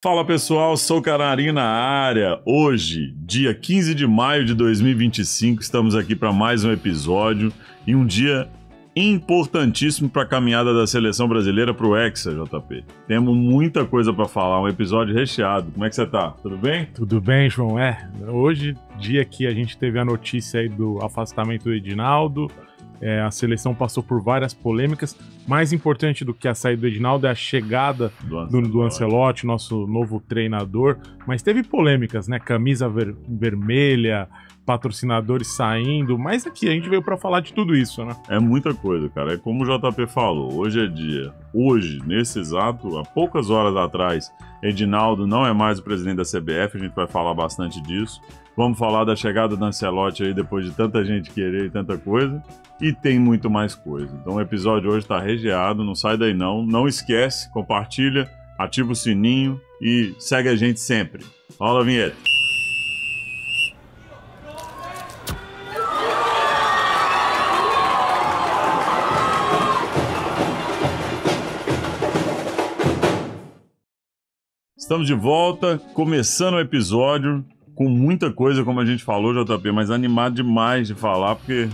Fala pessoal, sou Canarinho na área. Hoje, dia 15 de maio de 2025, estamos aqui para mais um episódio e um dia importantíssimo para a caminhada da seleção brasileira para o Hexa, JP. Temos muita coisa para falar, um episódio recheado. Como é que você tá? Tudo bem? Tudo bem, João. Hoje, dia que a gente teve a notícia aí do afastamento do Edinaldo, a seleção passou por várias polêmicas. Mais importante do que a saída do Edinaldo é a chegada do Ancelotti, nosso novo treinador. Mas teve polêmicas, né? Camisa vermelha, patrocinadores saindo. Mas aqui a gente veio para falar de tudo isso, né? É muita coisa, cara. É como o JP falou, hoje é dia. Hoje, nesse exato, há poucas horas atrás, Edinaldo não é mais o presidente da CBF, a gente vai falar bastante disso. Vamos falar da chegada do Ancelotti aí, depois de tanta gente querer e tanta coisa. E tem muito mais coisa. Então o episódio hoje tá recheado, não sai daí não. Não esquece, compartilha, ativa o sininho e segue a gente sempre. Rola a vinheta. Estamos de volta, começando o episódio com muita coisa, como a gente falou, JP, mas animado demais de falar, porque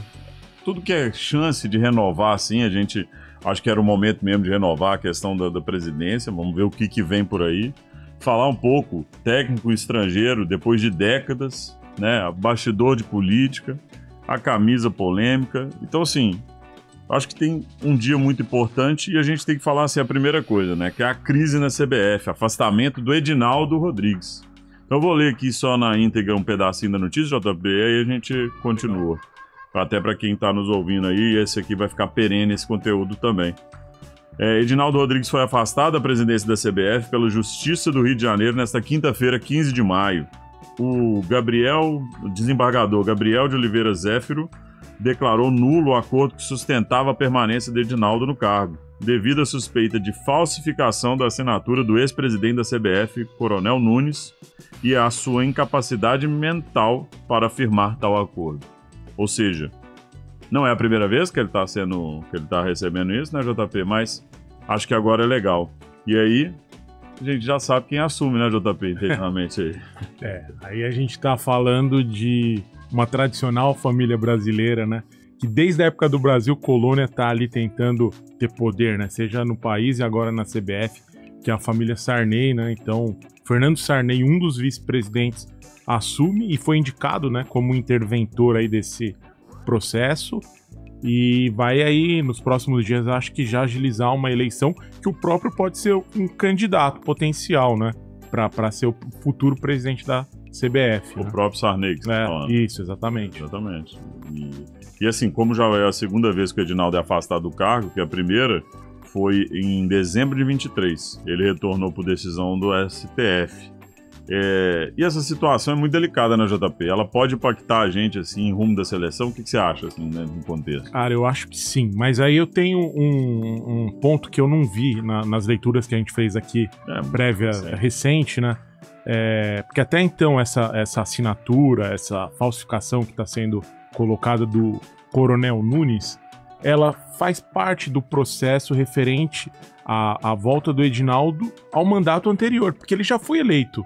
tudo que é chance de renovar, assim, a gente acho que era o momento mesmo de renovar a questão da presidência. Vamos ver o que vem por aí. Falar um pouco técnico estrangeiro, depois de décadas, né? Bastidor de política, a camisa polêmica. Então, assim, acho que tem um dia muito importante e a gente tem que falar, assim, a primeira coisa, né? Que é a crise na CBF, afastamento do Edinaldo Rodrigues. Então eu vou ler aqui só na íntegra um pedacinho da notícia, JP, e aí a gente continua. Até para quem está nos ouvindo aí, esse aqui vai ficar perene, esse conteúdo também. Edinaldo Rodrigues foi afastado da presidência da CBF pela Justiça do Rio de Janeiro nesta quinta-feira, 15 de maio. O desembargador Gabriel de Oliveira Zéfiro declarou nulo o acordo que sustentava a permanência de Edinaldo no cargo, devido à suspeita de falsificação da assinatura do ex-presidente da CBF, Coronel Nunes, e à sua incapacidade mental para firmar tal acordo. Ou seja, não é a primeira vez que ele tá recebendo isso, né, JP? Mas acho que agora é legal. E aí, a gente já sabe quem assume, né, JP, efetivamente aí. Aí a gente tá falando de uma tradicional família brasileira, né? Que desde a época do Brasil colônia tá ali tentando ter poder, né? Seja no país e agora na CBF, que é a família Sarney, né? Então, Fernando Sarney, um dos vice-presidentes, assume e foi indicado, né, como interventor aí desse processo e vai aí nos próximos dias, acho que já agilizar uma eleição que o próprio pode ser um candidato potencial, né, para ser o futuro presidente da CBF. O próprio Sarney que você tá falando. Isso, exatamente. Exatamente. E assim, como já é a segunda vez que o Edinaldo é afastado do cargo, que a primeira foi em dezembro de 23, ele retornou por decisão do STF. E essa situação é muito delicada, né, JP? Ela pode impactar a gente, assim, em rumo da seleção? O que você acha, assim, né, no contexto? Cara, eu acho que sim, mas aí eu tenho um ponto que eu não vi nas leituras que a gente fez aqui, prévia, recente, né? Porque até então essa assinatura, essa falsificação que está sendo colocada do Coronel Nunes, ela faz parte do processo referente à volta do Edinaldo ao mandato anterior, porque ele já foi eleito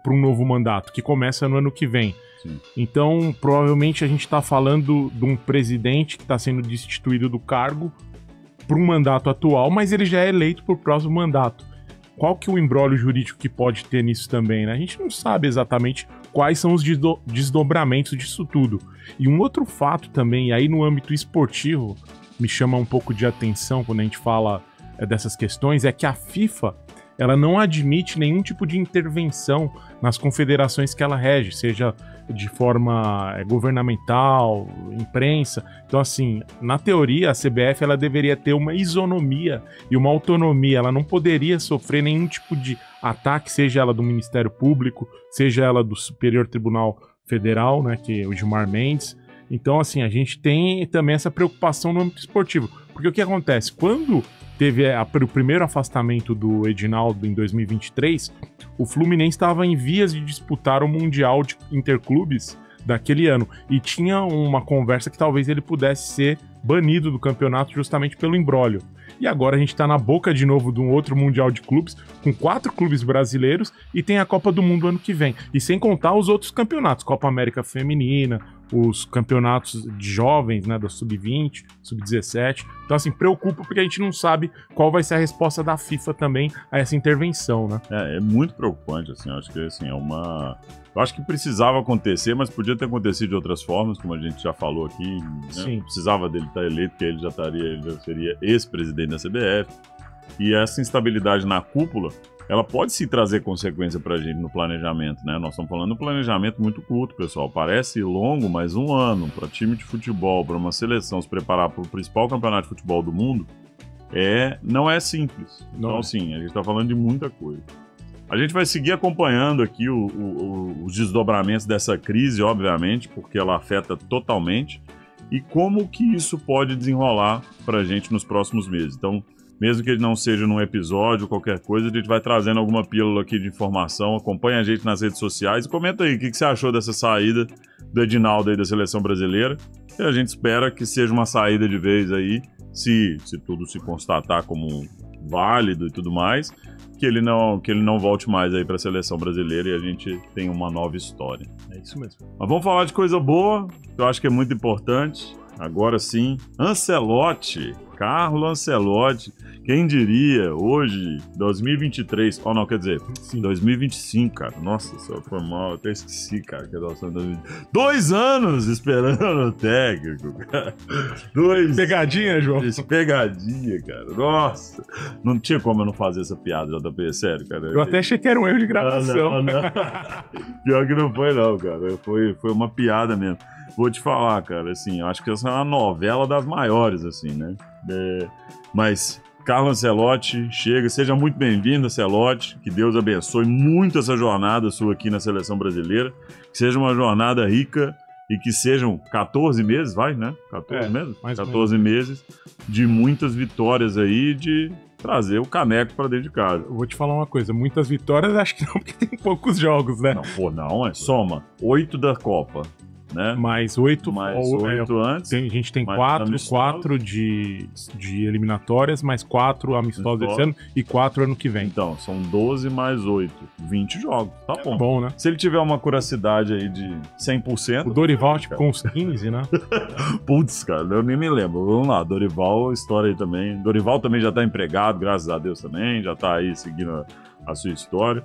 para um novo mandato, que começa no ano que vem. Sim. Então, provavelmente a gente está falando de um presidente que está sendo destituído do cargo para um mandato atual, mas ele já é eleito para o próximo mandato. Qual que é o imbróglio jurídico que pode ter nisso também, né? A gente não sabe exatamente quais são os desdobramentos disso tudo. E um outro fato também, e aí no âmbito esportivo, me chama um pouco de atenção quando a gente fala dessas questões, é que a FIFA ela não admite nenhum tipo de intervenção nas confederações que ela rege, seja de forma governamental, imprensa. Então, assim, na teoria, a CBF ela deveria ter uma isonomia e uma autonomia. Ela não poderia sofrer nenhum tipo de ataque, seja ela do Ministério Público, seja ela do Superior Tribunal Federal, né, que é o Gilmar Mendes. Então, assim, a gente tem também essa preocupação no âmbito esportivo. Porque o que acontece? Quando teve o primeiro afastamento do Edinaldo em 2023, o Fluminense estava em vias de disputar o Mundial de Interclubes daquele ano. E tinha uma conversa que talvez ele pudesse ser banido do campeonato justamente pelo imbróglio. E agora a gente tá na boca de novo de um outro Mundial de Clubes, com 4 clubes brasileiros, e tem a Copa do Mundo ano que vem. E sem contar os outros campeonatos, Copa América Feminina, os campeonatos de jovens, né, da Sub-20, Sub-17. Então, assim, preocupa porque a gente não sabe qual vai ser a resposta da FIFA também a essa intervenção, né? É muito preocupante, assim, eu acho que assim, eu acho que precisava acontecer, mas podia ter acontecido de outras formas, como a gente já falou aqui, né? Sim. Precisava dele estar eleito, porque ele já seria ex-presidente da CBF. E essa instabilidade na cúpula, ela pode sim trazer consequência pra gente no planejamento, né? Nós estamos falando de um planejamento muito curto, pessoal. Parece longo, mas 1 ano para time de futebol, para uma seleção se preparar para o principal campeonato de futebol do mundo, não é simples. Então, assim, a gente está falando de muita coisa. A gente vai seguir acompanhando aqui os desdobramentos dessa crise, obviamente, porque ela afeta totalmente, e como que isso pode desenrolar para a gente nos próximos meses. Então, mesmo que ele não seja num episódio, qualquer coisa, a gente vai trazendo alguma pílula aqui de informação. Acompanha a gente nas redes sociais e comenta aí o que você achou dessa saída do Edinaldo aí da Seleção Brasileira. E a gente espera que seja uma saída de vez aí, se tudo se constatar como válido e tudo mais, que ele não volte mais aí para a Seleção Brasileira e a gente tenha uma nova história. É isso mesmo. Mas vamos falar de coisa boa, que eu acho que é muito importante. Agora sim, Ancelotti, Carlo Ancelotti, quem diria, hoje, 2023, ou não, quer dizer, Sim. 2025, cara, nossa, só foi mal, eu até esqueci, cara, que nós estamos em 2 anos esperando o técnico, cara. 2... Pegadinha, João? Pegadinha, cara, nossa, não tinha como eu não fazer essa piada, JP, sério, cara. Eu até achei que era um erro de gravação. Não. Pior que não foi não, cara, foi uma piada mesmo. Vou te falar, cara, assim, eu acho que essa é uma novela das maiores, assim, né? Mas Carlo Ancelotti chega, seja muito bem-vindo, Ancelotti, que Deus abençoe muito essa jornada sua aqui na Seleção Brasileira, que seja uma jornada rica e que sejam 14 meses, vai, né? 14 meses? 14 meses de muitas vitórias aí, de trazer o caneco pra dentro de casa. Eu vou te falar uma coisa, muitas vitórias acho que não, porque tem poucos jogos, né? Não, soma 8 da Copa, né? Mais 8 antes. A gente tem 4 de eliminatórias, mais 4 amistosos esse ano e 4 ano que vem. Então, são 12 mais 8, 20 jogos. Tá bom. Bom, né? Se ele tiver uma curacidade aí de 100%... O Dorival, tipo, com uns 15, né? Putz, cara, eu nem me lembro. Vamos lá, Dorival, história aí também. Dorival também já tá empregado, graças a Deus também, já tá aí seguindo a sua história.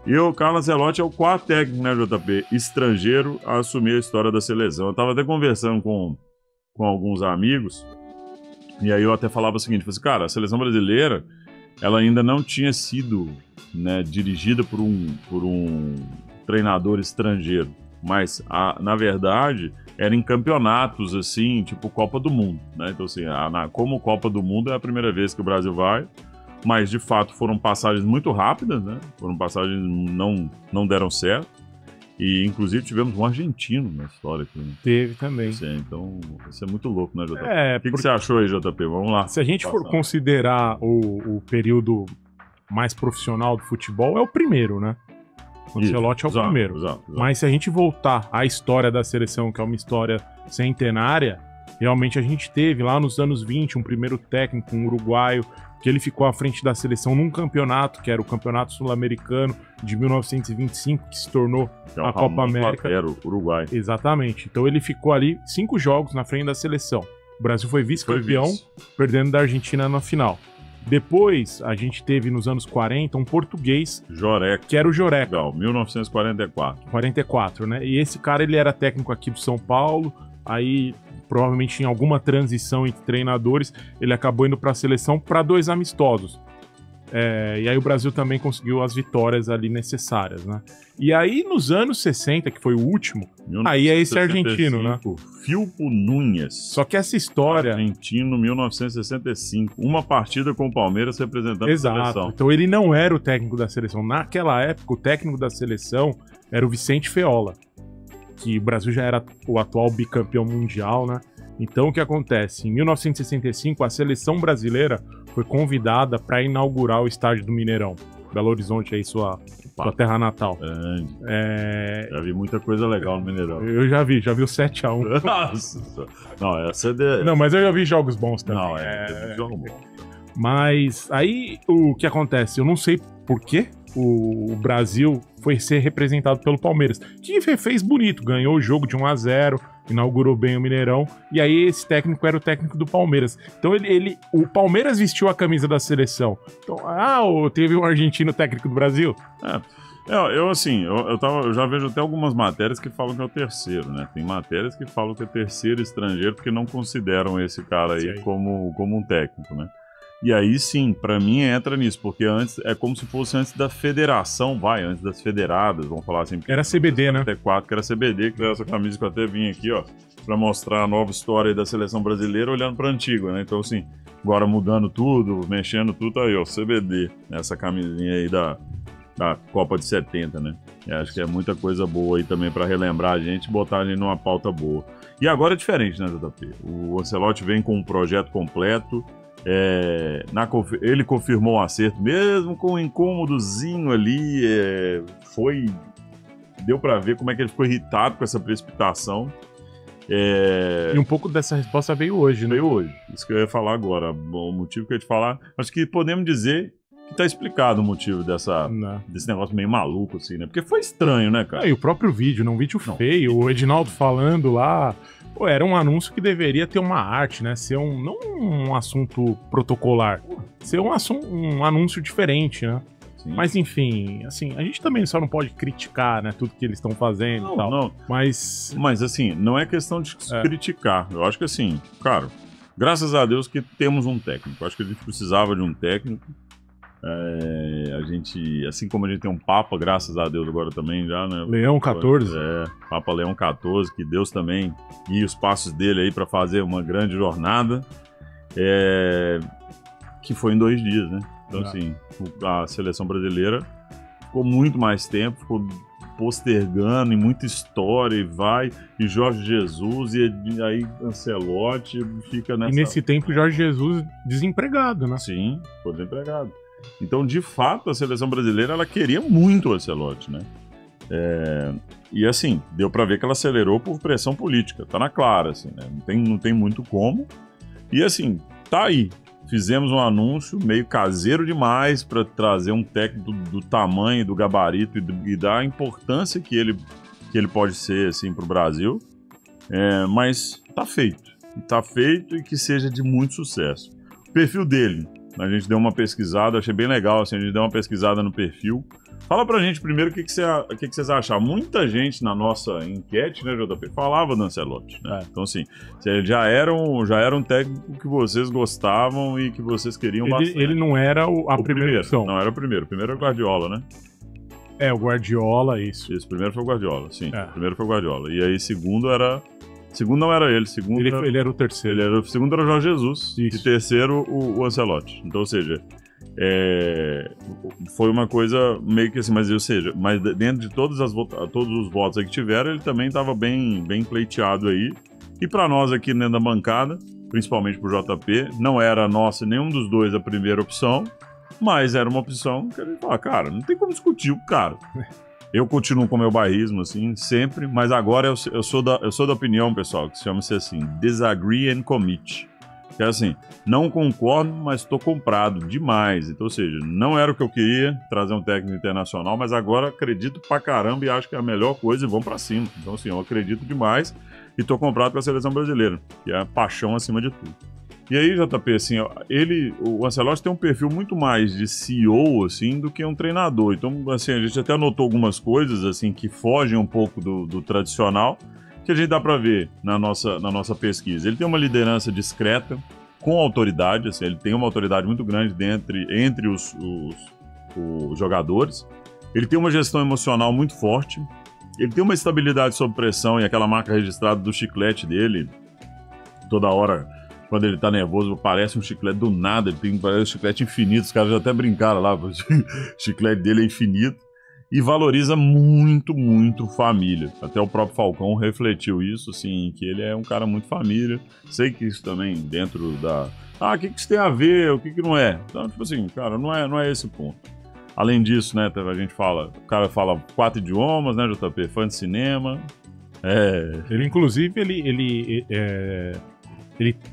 E o Carlo Ancelotti é o 4º técnico, né, JP, estrangeiro a assumir a história da seleção. Eu tava até conversando com alguns amigos, e aí eu até falava o seguinte, assim, cara, a seleção brasileira, ela ainda não tinha sido, né, dirigida por um treinador estrangeiro, mas, na verdade, era em campeonatos, assim, tipo Copa do Mundo, né? Então, assim, como Copa do Mundo é a primeira vez que o Brasil vai, mas de fato foram passagens muito rápidas, né? Foram passagens não deram certo. E inclusive tivemos um argentino na história aqui, né? Teve também. Então, isso é muito louco, né, JP? É, o que você achou aí, JP? Vamos lá. Se a gente for considerar o período mais profissional do futebol, é o primeiro, né? O Ancelotti é o primeiro. Exato. Mas se a gente voltar à história da seleção, que é uma história centenária, realmente a gente teve lá nos anos 20 um primeiro técnico, um uruguaio, que ele ficou à frente da seleção num campeonato, que era o Campeonato Sul-Americano de 1925, que se tornou a Copa América. Era o Uruguai. Exatamente. Então ele ficou ali 5 jogos na frente da seleção. O Brasil foi vice-campeão, perdendo da Argentina na final. Depois, a gente teve nos anos 40 um português, Joreca, que era o Joreca. Legal, 1944. 44, né? E esse cara, ele era técnico aqui do São Paulo, aí provavelmente em alguma transição entre treinadores, ele acabou indo para a seleção para 2 amistosos. E aí o Brasil também conseguiu as vitórias ali necessárias, né? E aí nos anos 60, que foi o último, aí é esse argentino, né? Filpo Núñez. Só que essa história... Argentino, 1965. Uma partida com o Palmeiras representando a seleção. Então ele não era o técnico da seleção. Naquela época, o técnico da seleção era o Vicente Feola, que o Brasil já era o atual bicampeão mundial, né? Então o que acontece? Em 1965, a seleção brasileira foi convidada para inaugurar o estádio do Mineirão. Belo Horizonte aí, sua terra natal. Já vi muita coisa legal no Mineirão. Eu já vi o 7x1. Nossa, não, essa Não, mas eu já vi jogos bons também. Não, jogo bom. Mas aí o que acontece? Eu não sei por que o Brasil foi ser representado pelo Palmeiras, que fez bonito, ganhou o jogo de 1-0, inaugurou bem o Mineirão, e aí esse técnico era o técnico do Palmeiras. Então o Palmeiras vestiu a camisa da seleção. Então, teve um argentino técnico do Brasil? Eu já vejo até algumas matérias que falam que é o terceiro, né? Tem matérias que falam que é terceiro estrangeiro porque não consideram esse cara aí como um técnico, né? E aí sim, pra mim entra nisso, porque antes é como se fosse antes da federação, antes das federadas, vamos falar assim. Era CBD, né? Até 4, que era CBD, que era essa camisa que eu até vim aqui, ó, pra mostrar a nova história da seleção brasileira olhando pra antiga, né? Então assim, agora mudando tudo, mexendo tudo, tá aí, ó, CBD, essa camisinha aí da Copa de 70, né? Eu acho que é muita coisa boa aí também pra relembrar a gente e botar a gente numa pauta boa. E agora é diferente, né, JP? O Ancelotti vem com um projeto completo. Ele confirmou o acerto, mesmo com um incômodozinho ali, deu pra ver como é que ele ficou irritado com essa precipitação. E um pouco dessa resposta veio hoje, né? Veio hoje, isso que eu ia falar agora. O motivo que eu ia te falar, acho que podemos dizer que tá explicado o motivo desse negócio meio maluco, assim, né? Porque foi estranho, né, cara? E o próprio vídeo, um vídeo feio, o Edinaldo falando lá. Pô, era um anúncio que deveria ter uma arte, né? Ser não um assunto protocolar. Ser um anúncio diferente, né? Sim. Mas enfim, assim, a gente também só não pode criticar, né? Tudo que eles estão fazendo e tal. Não. Mas assim, não é questão de criticar. Eu acho que assim, cara, graças a Deus que temos um técnico. Eu acho que a gente precisava de um técnico. A gente, assim como a gente tem um Papa, graças a Deus agora também já, né? Leão XIV. Papa Leão XIV, que Deus também guia os passos dele aí para fazer uma grande jornada, que foi em 2 dias, né? Então, assim, a seleção brasileira ficou muito mais tempo, ficou postergando e muita história, e Jorge Jesus, e aí Ancelotti fica nessa... E nesse tempo, Jorge Jesus desempregado, né? Sim, foi desempregado. Então, de fato, a seleção brasileira ela queria muito o Ancelotti, né? E assim, deu pra ver que ela acelerou por pressão política, tá na clara, assim, né? Não tem muito como. E assim, tá aí. Fizemos um anúncio meio caseiro demais para trazer um técnico do tamanho, do gabarito e da importância que ele pode ser assim, para o Brasil. Mas tá feito. E tá feito e que seja de muito sucesso. O perfil dele, a gente deu uma pesquisada, achei bem legal, assim, a gente deu uma pesquisada no perfil. Fala pra gente primeiro o que vocês acharam. Muita gente na nossa enquete, né, JP, falava do Ancelotti, né? Então, assim, já era um técnico que vocês gostavam e que vocês queriam bastante. Ele não era a primeira opção. Não era o primeiro. O primeiro era o Guardiola, né? O Guardiola, isso. Isso, primeiro foi o Guardiola, sim. Primeiro foi o Guardiola. E aí, segundo era... Segundo não era ele, segundo... Ele era o terceiro. O segundo era o Jorge Jesus. Isso. E terceiro, o Ancelotti. Então, ou seja... foi uma coisa meio que assim, mas dentro de todos os votos aí que tiveram, ele também estava bem pleiteado aí. E para nós aqui dentro da bancada, principalmente pro JP, não era a nossa, nenhum dos dois a primeira opção, mas era uma opção que a gente fala, cara, não tem como discutir o cara. Eu continuo com o meu bairrismo, assim, sempre, mas agora eu sou da opinião, pessoal, que chama-se assim, disagree and commit. Que é assim, não concordo, mas estou comprado demais. Então, ou seja, não era o que eu queria, trazer um técnico internacional, mas agora acredito pra caramba e acho que é a melhor coisa e vamos pra cima. Então, assim, eu acredito demais e estou comprado com a seleção brasileira, que é a paixão acima de tudo. E aí, JP, assim, o Ancelotti tem um perfil muito mais de CEO, assim, do que um treinador. Então, assim, a gente até anotou algumas coisas, assim, que fogem um pouco do tradicional, que a gente dá para ver na nossa pesquisa. Ele tem uma liderança discreta, com autoridade, assim, ele tem uma autoridade muito grande entre os jogadores. Ele tem uma gestão emocional muito forte. Ele tem uma estabilidade sob pressão e aquela marca registrada do chiclete dele. Toda hora, quando ele tá nervoso, parece um chiclete do nada. Parece um chiclete infinito. Os caras já até brincaram lá, o chiclete dele é infinito. E valoriza muito, muito família. Até o próprio Falcão refletiu isso, assim, que ele é um cara muito família. Sei que isso também dentro da... o que isso tem a ver, o que não é? Então, tipo assim, cara, não é esse o ponto. Além disso, né, a gente fala, o cara fala 4 idiomas, né, JP? Fã de cinema. Ele, inclusive,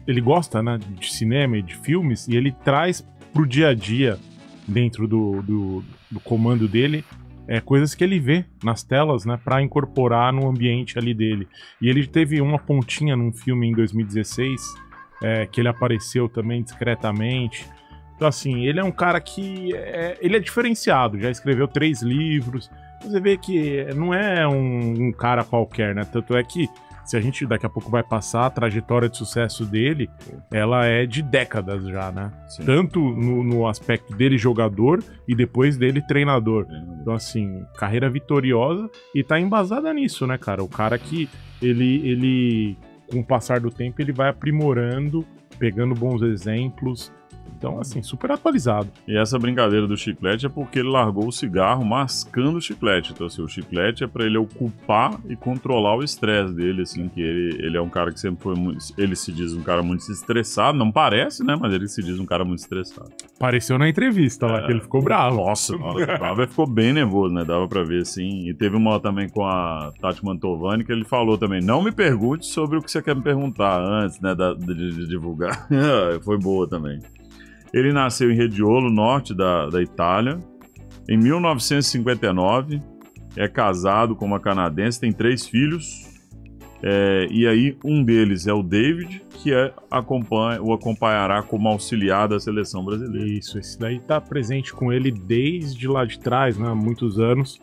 ele gosta, né, de cinema e de filmes, e ele traz pro dia a dia, dentro do comando dele, coisas que ele vê nas telas, né, pra incorporar no ambiente ali dele. E ele teve uma pontinha num filme em 2016, que ele apareceu também discretamente. Então, assim, ele é um cara que ele é diferenciado, já escreveu 3 livros. Você vê que não é um cara qualquer, né? Tanto é que, se a gente daqui a pouco vai passar, a trajetória de sucesso dele, ela é de décadas já, né? Sim. Tanto no aspecto dele jogador e depois dele treinador. Então, assim, carreira vitoriosa e tá embasada nisso, né, cara? O cara que ele com o passar do tempo, ele vai aprimorando, pegando bons exemplos. Então, assim, super atualizado. E essa brincadeira do chiclete é porque ele largou o cigarro mascando o chiclete. Então, assim, o chiclete é pra ele ocupar e controlar o estresse dele, assim, que ele é um cara que sempre foi muito... Ele se diz um cara muito estressado, não parece, né? Mas ele se diz um cara muito estressado. Pareceu na entrevista lá, que ele ficou bravo. Nossa, ele ficou bem nervoso, né? Dava pra ver, assim. E teve uma também com a Tati Mantovani, que ele falou também, não me pergunte sobre o que você quer me perguntar antes, né, de divulgar. Foi boa também. Ele nasceu em Rediolo, norte da Itália, em 1959, é casado com uma canadense, tem 3 filhos, e aí um deles é o David, que o acompanhará como auxiliar da seleção brasileira. Isso, esse daí tá presente com ele desde lá de trás, né, há muitos anos,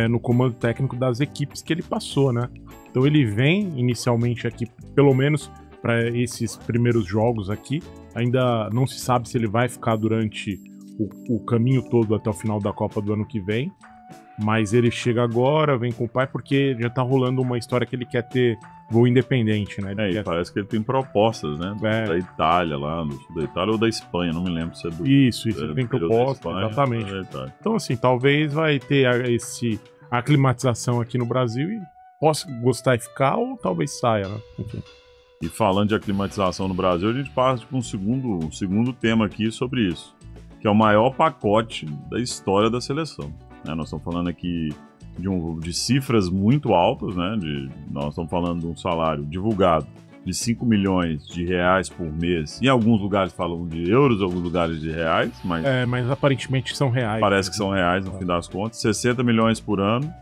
no comando técnico das equipes que ele passou, né? Então ele vem inicialmente aqui, pelo menos para esses primeiros jogos aqui. Ainda não se sabe se ele vai ficar durante o caminho todo até o final da Copa do ano que vem. Mas ele chega agora, vem com o pai, porque já tá rolando uma história que ele quer ter voo independente, né? E parece que ele tem propostas, né? Da Itália lá, da Itália ou da Espanha, não me lembro se é do... Isso, ele tem proposta, exatamente. Então, assim, talvez vai ter a aclimatização aqui no Brasil e possa gostar e ficar, ou talvez saia, né? Enfim. E falando de aclimatização no Brasil, a gente passa para um segundo tema aqui sobre isso, que é o maior pacote da história da seleção. Nós estamos falando aqui de cifras muito altas, né? Nós estamos falando de um salário divulgado de 5 milhões de reais por mês. Em alguns lugares falam de euros, em alguns lugares de reais, mas... mas aparentemente são reais. Parece que são reais, no fim das contas. 60 milhões por ano.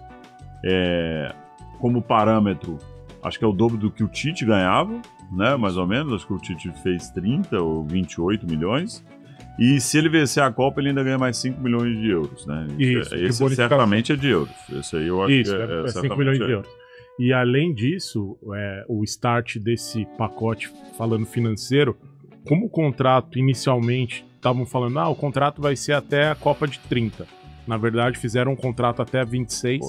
Como parâmetro, acho que é o dobro do que o Tite ganhava, né? Mais ou menos. Acho que o Tite fez 30 ou 28 milhões. E se ele vencer a Copa, ele ainda ganha mais 5 milhões de euros, né? Isso, esse certamente é de euros. Esse aí eu acho que é 5 milhões de euros. E além disso, o start desse pacote, falando financeiro, como o contrato inicialmente, estavam falando, o contrato vai ser até a Copa de 30. Na verdade, fizeram um contrato até 26.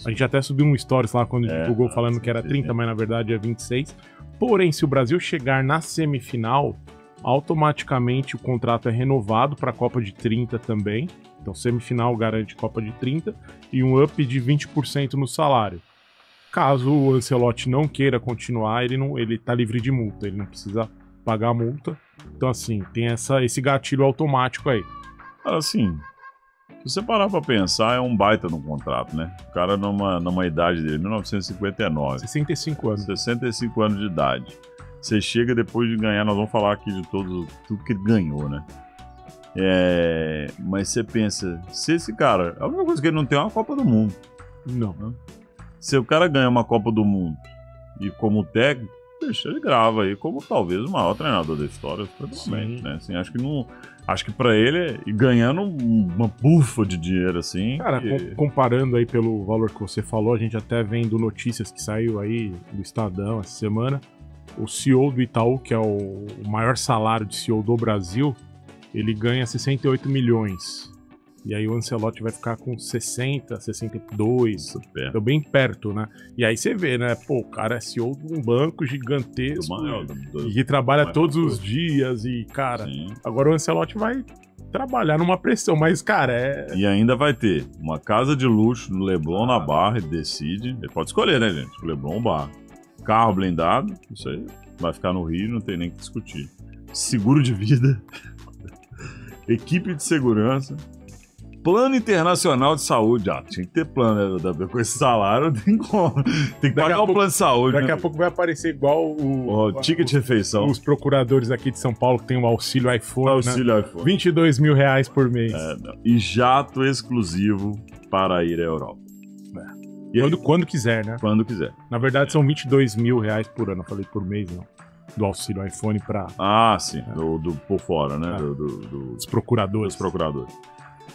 A gente até subiu um stories lá quando divulgou falando que era 30, mas na verdade é 26. Porém, se o Brasil chegar na semifinal, automaticamente o contrato é renovado para a Copa de 30 também. Então, semifinal garante Copa de 30 e um up de 20% no salário. Caso o Ancelotti não queira continuar, ele tá livre de multa, ele não precisa pagar a multa. Então, assim, tem esse gatilho automático aí. Assim, se você parar pra pensar, é um baita no contrato, né? O cara numa idade dele, 1959. 65 anos. 65 anos de idade. Você chega depois de ganhar, nós vamos falar aqui de tudo que ele ganhou, né? Mas você pensa, se esse cara... A única coisa que ele não tem é uma Copa do Mundo. Não. Né? Se o cara ganha uma Copa do Mundo e como técnico, deixa ele grava aí como talvez o maior treinador da história, provavelmente, né? Assim, acho que pra ele, ganhando uma bufa de dinheiro, assim... Cara, comparando aí pelo valor que você falou, a gente até vendo notícias que saiu aí do Estadão essa semana, o CEO do Itaú, que é o maior salário de CEO do Brasil, ele ganha 68 milhões. E aí o Ancelotti vai ficar com 60, 62, então bem perto, né? E aí você vê, né? Pô, o cara é CEO de um banco gigantesco e que trabalha todos os dias e, cara, agora o Ancelotti vai trabalhar numa pressão, mas, cara, E ainda vai ter uma casa de luxo no Leblon, na Barra, ele decide, ele pode escolher, né, gente? O Leblon ou Barra. Carro blindado, isso aí, vai ficar no Rio, não tem nem que discutir. Seguro de vida, equipe de segurança, Plano Internacional de Saúde. Tinha que ter plano, né? Com esse salário, tem como. Tem que pagar o plano de saúde. Daqui a pouco vai aparecer igual o ticket de refeição. Os procuradores aqui de São Paulo que tem o auxílio iPhone. Auxílio iPhone. 22 mil reais por mês. E jato exclusivo para ir à Europa. Quando quiser, né? Quando quiser. Na verdade, são 22 mil reais por ano. Eu falei por mês, não. Do auxílio iPhone para... sim. Por fora, né? Dos procuradores.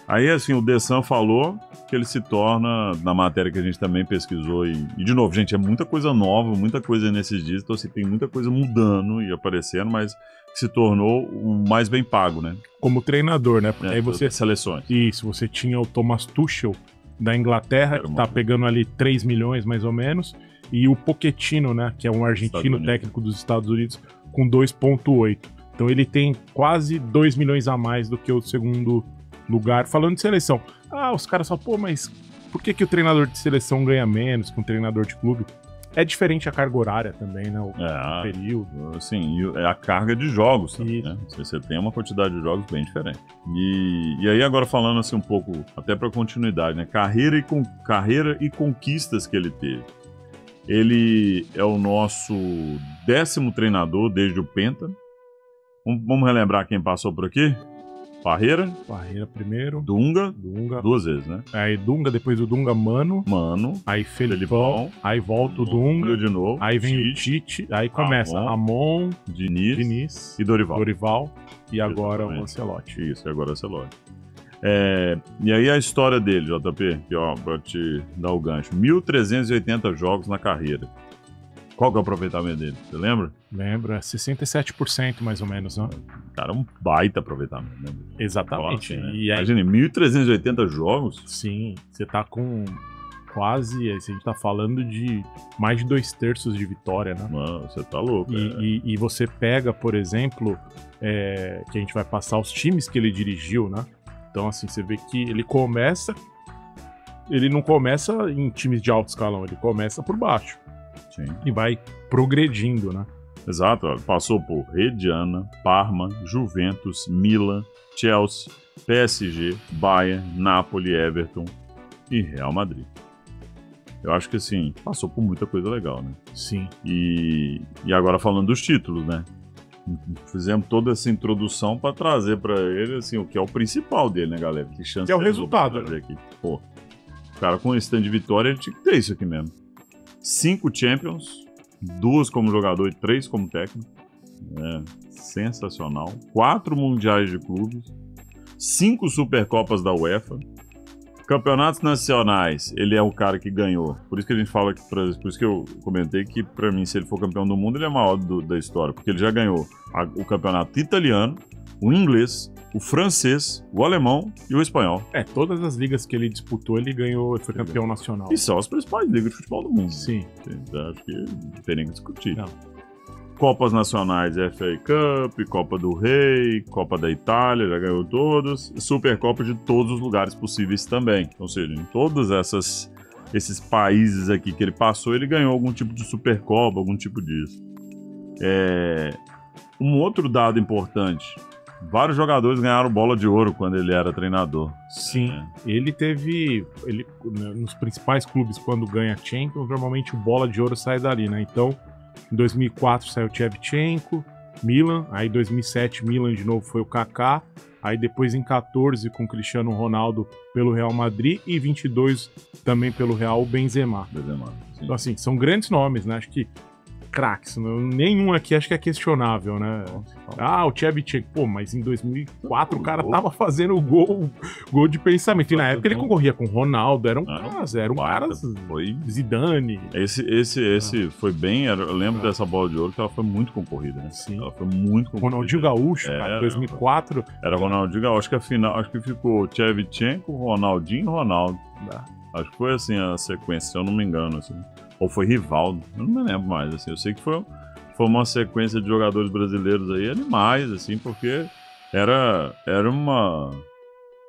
Aí, assim, o Dessan falou que ele se torna, na matéria que a gente também pesquisou, e de novo, gente, é muita coisa nova, muita coisa nesses dias, então assim, tem muita coisa mudando e aparecendo, mas se tornou o mais bem pago, né? Como treinador, né? Porque aí você... Seleções. Isso, você tinha o Thomas Tuchel, da Inglaterra, que tá pegando ali 3 milhões, mais ou menos, e o Pochettino, né, que é um argentino técnico dos Estados Unidos, com 2,8. Então ele tem quase 2 milhões a mais do que o segundo lugar. Falando de seleção, os caras falam, pô, mas por que o treinador de seleção ganha menos que um treinador de clube? É diferente a carga horária também, né? O período. Sim, é a carga de jogos também, né? Você tem uma quantidade de jogos bem diferente. E aí agora falando assim um pouco, até para continuidade, né? Carreira e conquistas que ele teve. Ele é o nosso 10º treinador desde o Penta. Vamos relembrar quem passou por aqui? Parreira primeiro. Dunga. 2 vezes, né? Aí Dunga, depois o Dunga, Mano. Aí Felipão. Aí volta o Dunga. De novo. Aí vem o Tite. Aí começa Ramon, Diniz e Dorival. E agora o Ancelotti. Isso, e agora o Ancelotti. E aí a história dele, JP, que pra te dar o gancho. 1.380 jogos na carreira. Qual que é o aproveitamento dele? Você lembra? Lembro, é 67% mais ou menos, né? Cara, um baita aproveitamento, né? Exatamente. Né? E aí... Imagina, 1.380 jogos? Sim, você tá com quase, a gente tá falando de mais de 2/3 de vitória, né? Mano, você tá louco. E você pega, por exemplo, que a gente vai passar os times que ele dirigiu, né? Então, assim, você vê que ele não começa em times de alto escalão, ele começa por baixo. Sim. E vai progredindo, né? Exato, passou por Reggiana, Parma, Juventus, Milan, Chelsea, PSG, Bayern, Napoli, Everton e Real Madrid. Eu acho que assim, passou por muita coisa legal, né? Sim. E agora falando dos títulos, né? Fizemos toda essa introdução para trazer para ele assim, o que é o principal dele, né, galera? Que chance que é o resultado, né? Aqui. Pô, o cara com esse tanto de vitória, ele tinha que ter isso aqui mesmo. 5 Champions, 2 como jogador e 3 como técnico. Sensacional. 4 Mundiais de Clubes, 5 Supercopas da UEFA. Campeonatos nacionais, ele é o cara que ganhou. Por isso que a gente fala que, por isso que eu comentei que, pra mim, se ele for campeão do mundo, ele é o maior da história. Porque ele já ganhou o campeonato italiano, o inglês, o francês, o alemão e o espanhol. Todas as ligas que ele disputou, ele ganhou, foi campeão nacional. E são as principais ligas de futebol do mundo. Sim. Então, acho que não tem nem que discutir. Não. Copas nacionais, FA Cup, Copa do Rei, Copa da Itália, já ganhou todas. Supercopa de todos os lugares possíveis também. Ou seja, em todos esses países aqui que ele passou, ele ganhou algum tipo de Supercopa, algum tipo disso. Um outro dado importante. Vários jogadores ganharam bola de ouro quando ele era treinador. Sim, ele nos principais clubes, quando ganha Champions, normalmente o bola de ouro sai dali, né? Então, em 2004 saiu o Shevchenko, Milan, aí em 2007 Milan de novo foi o Kaká, aí depois em 14 com o Cristiano Ronaldo pelo Real Madrid e 22 também pelo Real, o Benzema. Então assim, são grandes nomes, né? Acho que craques, nenhum aqui acho que é questionável, né? O Shevchenko, pô, mas em 2004 o cara tava fazendo gol de pensamento. E na época ele concorria com o Ronaldo, eram caras foi Zidane. Esse foi bem, eu lembro dessa bola de ouro que ela foi muito concorrida, né? Sim. Ela foi muito concorrida. Ronaldinho Gaúcho, cara, 2004. Era Ronaldinho Gaúcho, acho que a final, acho que ficou Shevchenko, Ronaldinho e Ronaldo. Acho que foi assim a sequência, se eu não me engano, assim. Ou foi Rivaldo, eu não me lembro mais, assim. Eu sei que foi uma sequência de jogadores brasileiros aí, animais, assim, porque era uma...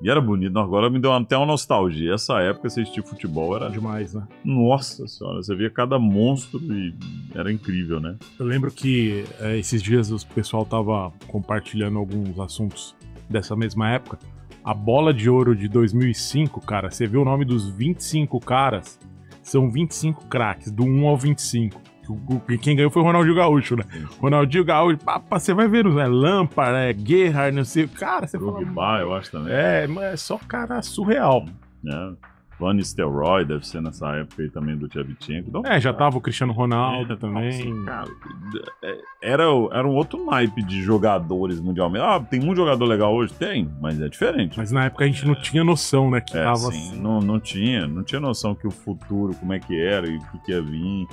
E era bonito, agora me deu até uma nostalgia. Essa época, assistir futebol era... demais, né? Nossa senhora, você via cada monstro e era incrível, né? Eu lembro que esses dias o pessoal tava compartilhando alguns assuntos dessa mesma época. A bola de ouro de 2005, cara, você vê o nome dos 25 caras, são 25 craques, do 1 ao 25. Quem ganhou foi o Ronaldinho Gaúcho, né? Ronaldinho Gaúcho, você vai ver, né? Lampard, Gerrard, não sei. Cara, você fala. Drogba, eu acho também. Mas é só cara surreal. Van Nistelrooy deve ser nessa época aí também do Tchevchenko. Então, já tava o Cristiano Ronaldo também. Assim, cara, era um outro naipe de jogadores mundialmente. Tem muito jogador legal hoje? Tem, mas é diferente. Mas na época a gente não tinha noção, né? Que tava assim. Não tinha noção que o futuro, como é que era e o que ia vir.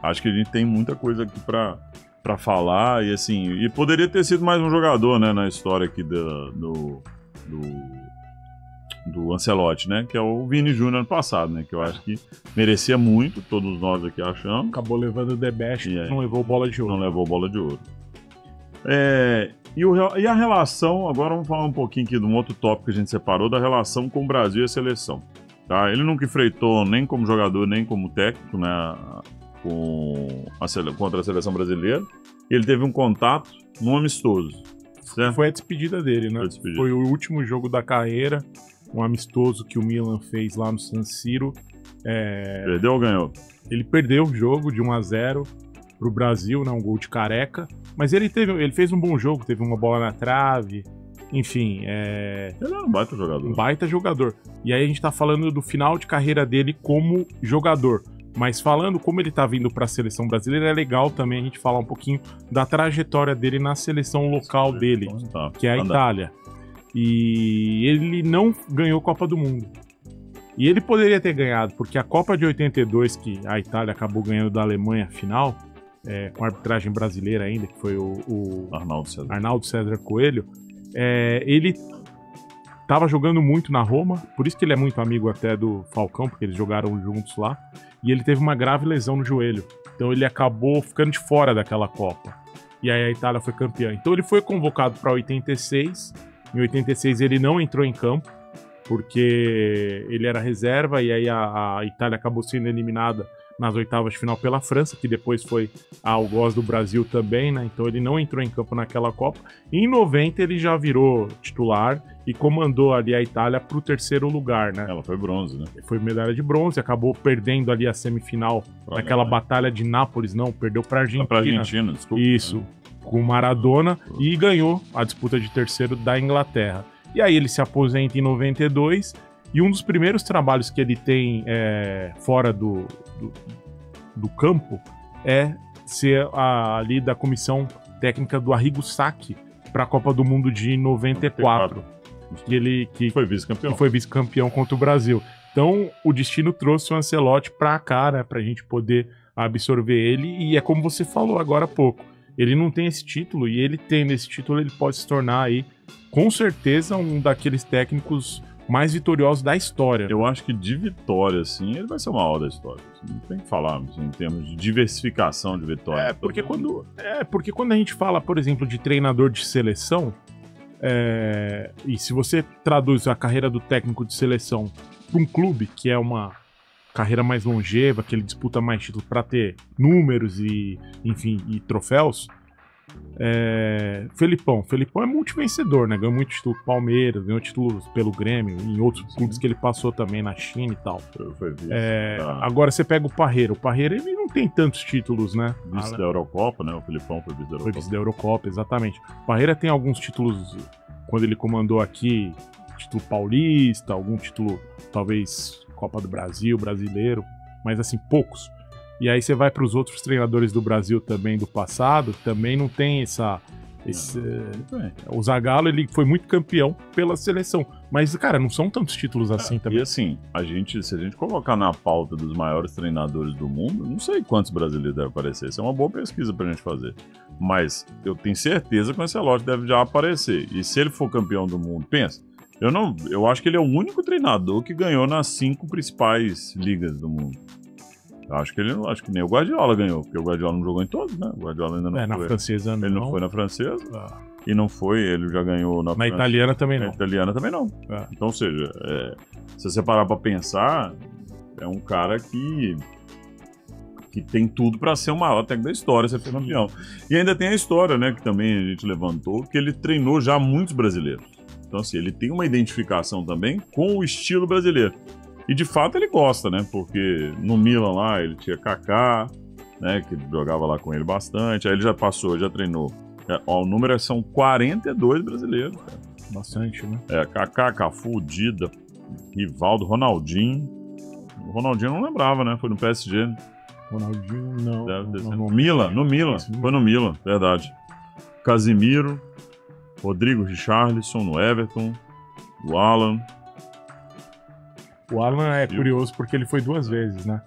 Acho que a gente tem muita coisa aqui pra falar e assim, e poderia ter sido mais um jogador, né, na história aqui do Ancelotti, né, que é o Vini Júnior ano passado, né, que eu acho que merecia muito, todos nós aqui achamos. Acabou levando o The Best, não levou bola de ouro. Não levou bola de ouro. E a relação, agora vamos falar um pouquinho aqui de um outro tópico que a gente separou, da relação com o Brasil e a seleção. Tá? Ele nunca enfrentou nem como jogador, nem como técnico, né, contra a seleção brasileira. Ele teve um contato num amistoso. Certo? Foi a despedida dele, né? Foi o último jogo da carreira, um amistoso que o Milan fez lá no San Siro. Perdeu ou ganhou? Ele perdeu o jogo de 1-0 pro Brasil, né? Um gol de Careca. Mas ele fez um bom jogo, teve uma bola na trave. Enfim, ele era um baita jogador. Um baita jogador. E aí a gente tá falando do final de carreira dele como jogador. Mas falando como ele tá vindo para a seleção brasileira, é legal também a gente falar um pouquinho da trajetória dele na seleção local dele, que é a Itália. E ele não ganhou Copa do Mundo. E ele poderia ter ganhado, porque a Copa de 82, que a Itália acabou ganhando da Alemanha final, com a arbitragem brasileira ainda, que foi o Arnaldo César Coelho, ele tava jogando muito na Roma, por isso que ele é muito amigo até do Falcão, porque eles jogaram juntos lá. E ele teve uma grave lesão no joelho. Então ele acabou ficando de fora daquela Copa. E aí a Itália foi campeã. Então ele foi convocado para 86. Em 86 ele não entrou em campo, porque ele era reserva. E aí a Itália acabou sendo eliminada nas oitavas de final pela França, que depois foi algoz do Brasil também, né? Então ele não entrou em campo naquela Copa. E em 90 ele já virou titular e comandou ali a Itália pro 3º lugar, né? Ela foi bronze, né? Foi medalha de bronze, acabou perdendo ali a semifinal naquela batalha de Nápoles, perdeu pra Argentina. Pra Argentina, desculpa. Isso, com Maradona, e ganhou a disputa de 3º da Inglaterra. E aí ele se aposenta em 92, e um dos primeiros trabalhos que ele tem fora do campo é ser ali da comissão técnica do Arrigo Sacchi para a Copa do Mundo de 94. Que foi vice-campeão. Que foi vice-campeão contra o Brasil. Então, o destino trouxe o Ancelotti pra cá, né? Pra gente poder absorver ele. E é como você falou agora há pouco. Ele não tem esse título, e ele tendo esse título, ele pode se tornar aí, com certeza, um daqueles técnicos mais vitoriosos da história. Eu acho que de vitória, assim, ele vai ser o maior da história. Não tem que falar assim, em termos de diversificação de vitória. Porque quando a gente fala, por exemplo, de treinador de seleção, e se você traduz a carreira do técnico de seleção para um clube, que é uma carreira mais longeva, que ele disputa mais títulos para ter números e, enfim, e troféus, Felipão é multivencedor, né? Ganhou muito título com o Palmeiras, ganhou títulos pelo Grêmio, em outros clubes que ele passou também na China e tal. Agora você pega o Parreira ele não tem tantos títulos, né? Vice da Eurocopa, né? O Felipão foi vice da Eurocopa. Foi vice da Eurocopa, exatamente. O Parreira tem alguns títulos, quando ele comandou aqui, título paulista, algum título, talvez Copa do Brasil, brasileiro, mas assim, poucos. E aí você vai para os outros treinadores do Brasil também do passado, também não tem o Zagallo, ele foi muito campeão pela seleção, mas, cara, não são tantos títulos assim também. E assim, se a gente colocar na pauta dos maiores treinadores do mundo, não sei quantos brasileiros devem aparecer, isso é uma boa pesquisa pra gente fazer, mas eu tenho certeza que o Ancelotti deve já aparecer, e se ele for campeão do mundo, pensa, eu acho que ele é o único treinador que ganhou nas 5 principais ligas do mundo. Acho que nem o Guardiola ganhou, porque o Guardiola não jogou em todos, né? O Guardiola ainda não foi. Na francesa não. Ele não foi na francesa. E não foi, ele já ganhou na italiana também não. Na italiana também não. Então, ou seja, se você parar pra pensar, é um cara que tem tudo pra ser o maior técnico da história, ser campeão. E ainda tem a história, né, que também a gente levantou, que ele treinou já muitos brasileiros. Então, assim, ele tem uma identificação também com o estilo brasileiro. E, de fato, ele gosta, né? Porque no Milan lá, ele tinha Kaká, né? Que jogava lá com ele bastante. Aí ele já passou, já treinou. Ó, o número são 42 brasileiros, cara. Bastante, né? Kaká, Cafu, Dida, Rivaldo, Ronaldinho. O Ronaldinho eu não lembrava, né? Foi no PSG. Ronaldinho, não. No Milan. Foi no Milan, verdade. Casimiro, Rodrigo Richarlison no Everton, o Alan. O Alan é curioso porque ele foi 2 vezes, né?